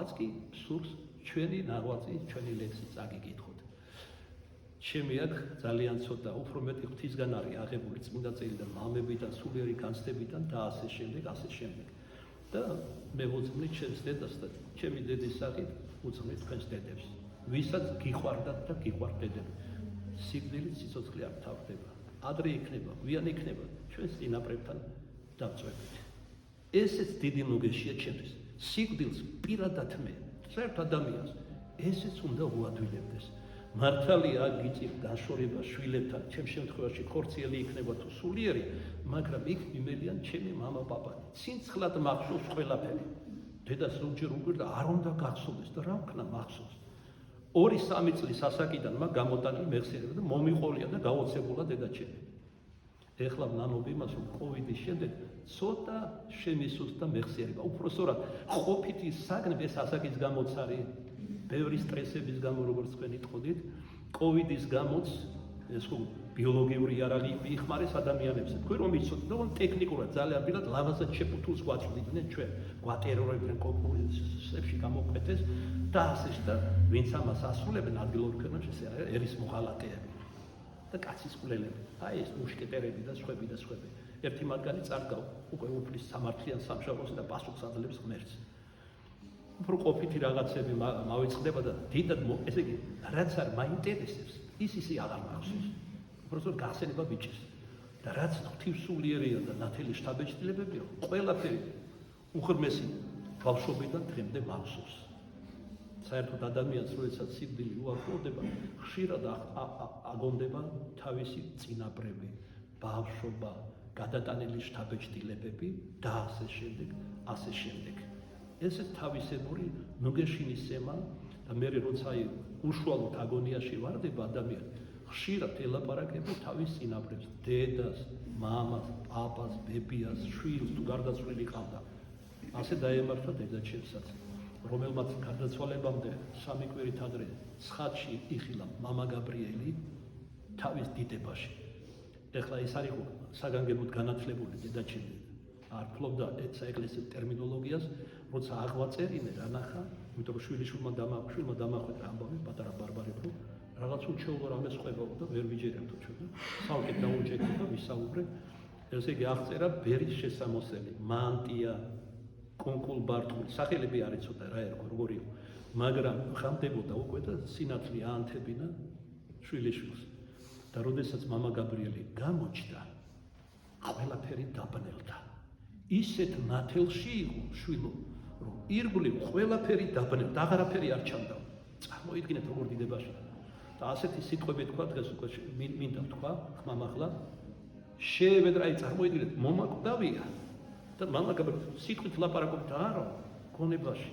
აც კი სურს ჩვენი ნაღვაწი, ჩვენი ლექსი წაგიკითხოთ. ჩემი აქ ძალიან ცოტა, უფრო მეტი ღვთისგან არის აღებული წმინდა წერიდან, მამებიდან, სულიერი განცდებიდან და ასე შემდეგ. და მე ვუძღვნით ჩემს დედას და ჩემი დედის სახით ვუძღვნით თქვენს დედებს. ვისაც გიყვარდათ და გიყვართ დედები. სიკვდილით სიცოცხლე არ თავდება. ადრე იქნება, ვიან იქნება ჩვენს წინაპრებთან დავწვევით. ესეც დიდი მოგეშია ჩემთვის. სიკვდილს პირადად მე, წერთ ადამიანს, ესეც უნდა უადვილებდეს. მართალია გიწირ განშორება შვილებთან, ჩემ შემთხვევაში ხორციელი იქნება თუ სულიერი, მაგრამ იქ მიმელიან ჩემი მამა პაპანი. ცინცხლად მახსოვს ყველაფერი. დედას ზოგჯერ უკვირდა, არ უნდა გახსოვდეს და რა ვქნა მახსოვს. 2-3 წლის ასაკიდან მაგ გამოტანილი მეხსიერება და მომიყოლია და გაოცებულა დედაჩემი. ეხლა ნანობ იმას, რომ კოვიდის შემდეგ ცოტა შემისუსტდა მეხსიერება. უпроსტად ყოფითი საგნები ეს ასაკის გამოც არის, ბევრი სტრესების გამო, როგორც თქვენ იტყოდით, კოვიდის გამოც ეს ხო ბიოლოგიური იარაღი მიიხმარეს ადამიანებს. თქვენ რომ იცოდეთ, რომ ტექნიკურად ძალიან ბილად ლავაზად შეფუთულს გვაწვდიდნენ ჩვენ, გვატერორებდნენ კომუნისტებში გამოკვეთეს და ასე და ვინც ამას ასრულებენ ადგილობრივ ქვეყნებში, ეს ერის მოღალატეები და კაცის მკვლელები. აი ეს მუშკეტერები და სხვები. ერთი მათგანი წარგავ უკვე უფლის სამართლიან სამშაბლოს და პასუხს აძლევს ღმერთს. უფრო ყოფითი რაღაცები მავიწყდება და დიდად ესე იგი რაც არ მაინტერესებს ისე აღარ მახსოვს. უბრალოდ გახსენება ბიჭის. და რაც ღვთივსულიერია და ნათელი შთაბეჭდილებებია, ყველაფერი უღრმესი ბავშვობიდან დღემდე მახსოვს. საერთოდ ადამიანს როდესაც სიკვდილი უახლოვდება, ხშირად აგონდება თავისი წინაპრები, ბავშვობა, გადატანილი შთაბეჭდილებები და ასე შემდეგ. ეს თავისებური ნუგეშინისემა და მე როცა უშუალოდ აგონიაში ვარდება ადამიანი, ხშირად ელაპარაკება თავის წინაპრებს, დედას, მამას, პაპას, ბებიას, შვილს თუ გარდაცვლილი ყავდა. ასე დაემართა დედაჩემსაც, რომელმაც გარდაცვალებამდე 3 კვირით ადრე ცხადში იხილა მამა გაბრიელი თავის დიდებაში. ეხლა ეს არის საგანგებოდ განათლებული დედაჩემი. არ ფლობდა საეკლესიო ტერმინოლოგიას, როცა აღვაწერინა რა ნახა, იმიტომ რომ შვილიშვილმა დამახვეწა ამბავი პატარა ბარბარებრო, რაღაც უჩვეულო რამე სხვებაო და ვერ ვიჯერებთ ჩვენ. საუკეთ დაუჯექდა და ვისაუბრე. ესე იგი აღწერა ბერის შესამოსელი, მანტია, კონკულ ბარტული, სახელები არის ცოტა რა ერქვა, როგორი, მაგრამ ხამდებოდა უკვე და სინათლე აანთებინა შვილიშვილს. და როდესაც მამა გაბრიელი გამოჩნდა, ყველაფერი დაბნელდა. ისეთ ნათელში იყო შვილო, რომ ირგვლივ ყველაფერი დაბნელდა, აღარაფერი არ ჩანდა. წარმოიდგინეთ როგორ დიდებაში. და ასეთი სიტყვები თქვა დღეს უკვე მინდა თქვა ხმამაღლა. შეევედრა, აი წარმოიდგინეთ, მომაკვდავია და მამა გაბრიელი სიტყვით ლაპარაკობდა არა, გონებაში.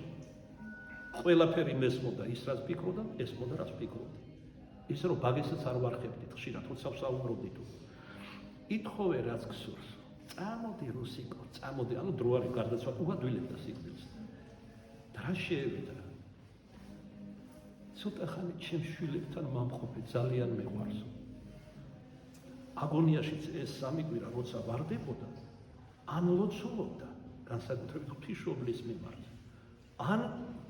ყველაფერი მესმოდა ის რაც ფიქრობდა, ესმოდა რაც ფიქრობდა. ისე რომ ბაგესაც არ ვარხებდით ხშირად, როცა ვსაუბრობდით. ითხოვე რაც გსურს. წამოდი რუსიკო, წამოდი, ანუ დრო არის გარდაცვალ, უგადვილებდა სიკვდილს. და რა შეევედრა? ცოტა ხანი ჩემ შვილებთან მომყოფე, ძალიან მეყვარს. აგონიაშიც ეს 3 კვირა როცა ვარდებოდა, ან ლოცულობდა, განსაკუთრებით ღვთისმშობლის მიმართ. ან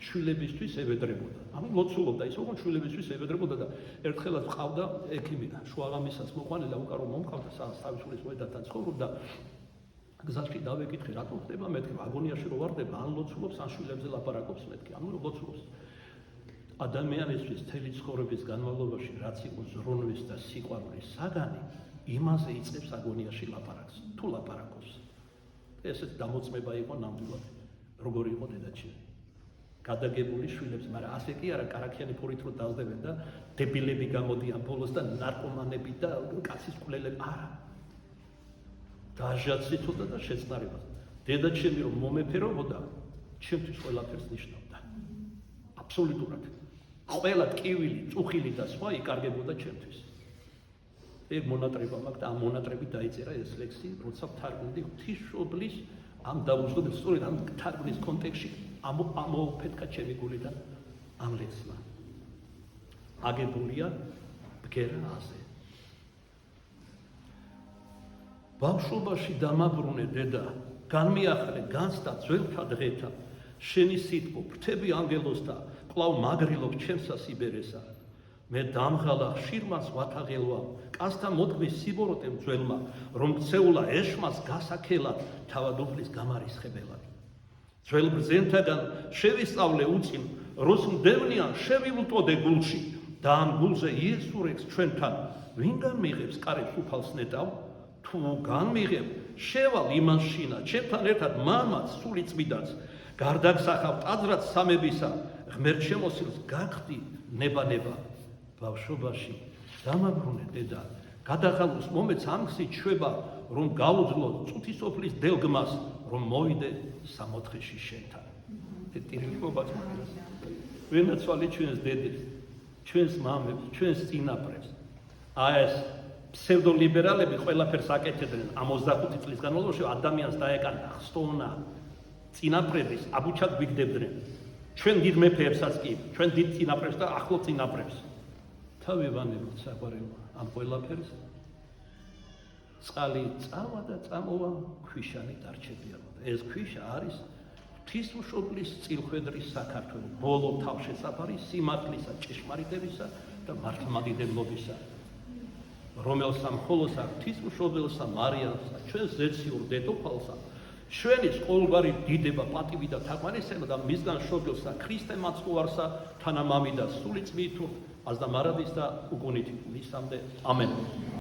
შვილებისთვის ევედრებოდა. ანუ ლოცულობდა ის, ოღონდ შვილებისთვის ევედრებოდა და ერთხელაც ყავდა ექიმი, შუაღამისას მოყვანილა, უკარო მომყავდა, თავისუფლის მოედანთან ცხოვრობდა. გზაში დავეკითხე, რატომ ხდება მეთქი, აგონიაში რო ვარდება, ან ლოცულობს, ან შვილებზე ლაპარაკობს მეთქი, ანუ ლოცულობს. ადამიანისთვის მთელი ცხოვრების განმავლობაში რაც იყო ზრუნვის და სიყვარულის საგანი, იმაზე იწყებს აგონიაში ლაპარაკს, თუ ლაპარაკობს. ესეც დამოწმება იყო ნამდვილად, როგორი იყო დედაჩემი. გადაგებული შვილებს, მაგრამ ასე კი არა, კარაქიანი ფორით რო დაძდებენ და დებილები გამოდიან ბოლოს და ნარკომანები და კაცის კვლელები, არა. დაჟაცითოდა და შეწყნარებას. დედაჩემი რომ მომეფერობოდა, ჩემთვის ყველაფერს ნიშნავდა. აბსოლუტურად. ყველა ტკივილი, წუხილი და სხვა იკარგებოდა ჩემთვის. ეგ მონატრება მაქვს და ამ მონატრებით დაიწერა ეს ლექსი, როცა ვთარგმნდი ღვთისმშობლის ამ დაუჯდომილ, სწორედ ამ თარგმნის კონტექსტში ამოფეთქა ჩემი გულიდან ამ ლექსმა. აგებულია ბგერა აზე. ბავშვობაში დამაბრუნე დედა, განმიახლე განცდა ძველთა დღეთა, შენი სიტყვა ფრთები ანგელოსთა, კვლავ მაგრილობ ჩემსა სიბერესა. მე დამღალა ხშირმას ვათაღელვა, კაცთა მოდგმის სიბოროტემ ძველმა, რომ ქცეულა ეშმას გასაქელად, თავადუფლის გამარისხებელად. ძველ ბრძენთაგან შევისწავლე უწინ, როს მდევნიან შევივლტოდე გულში, და ამ გულზე იესურებს ჩვენთან, ვინ განმიღებს კარებს უფალს ნეტავ, თუ განმიღებ, შევალ იმას შინა, ჩემთან ერთად მამაც, სული წმიდაც, გარდაგსახავ ტაძრად სამებისა, ღმერთ შემოსილს გახდი ნება-ნება. ბავშვობაში დამაბრუნე დედა, გადაღალოს მომეც ამქსით შვება, რომ გაუძლო წუთისოფლის დილგმას, რომ მოვიდე სამოთხეში შენთან. ტირილიკობა წმიდას. ვინაცვალი ჩვენს დედებს, ჩვენს მამებს, ჩვენს წინაპრებს. აი ეს ფსევდოლიბერალები ყველაფერს აკეთებდნენ ამ 25 წლის განმავლობაში ადამიანს დაეკანა ხსოვნა წინაპრების აბუჩად გვიგდებდნენ. ჩვენ დიდ მეფეებსაც კი, ჩვენ დიდ წინაპრებს და ახლო წინაპრებს. თავი ვანებოთ საყვარელო ამ ყველაფერს. წყალი წავა და წამოვა, ქვიშანი დარჩებიარო. ეს ქვიშა არის ღვთისმშობლის წილხვედრის საქართველო, ბოლო თავშესაფარი სიმართლისა, ჭეშმარიტებისა და მართლმადიდებლობისა. რომელსა მხოლოსა ღვთისმშობელსა მარიამსა, ჩვენ ზეციურ დედოფალსა, ჩვენის ყოველგვარი დიდება, პატივი და თაყვანისცემა და მისგან შობილსა ქრისტე მაცხოვარსა თანამამიდა სული წმით აზდა მარადის და უკუნით მისამდე ამენ.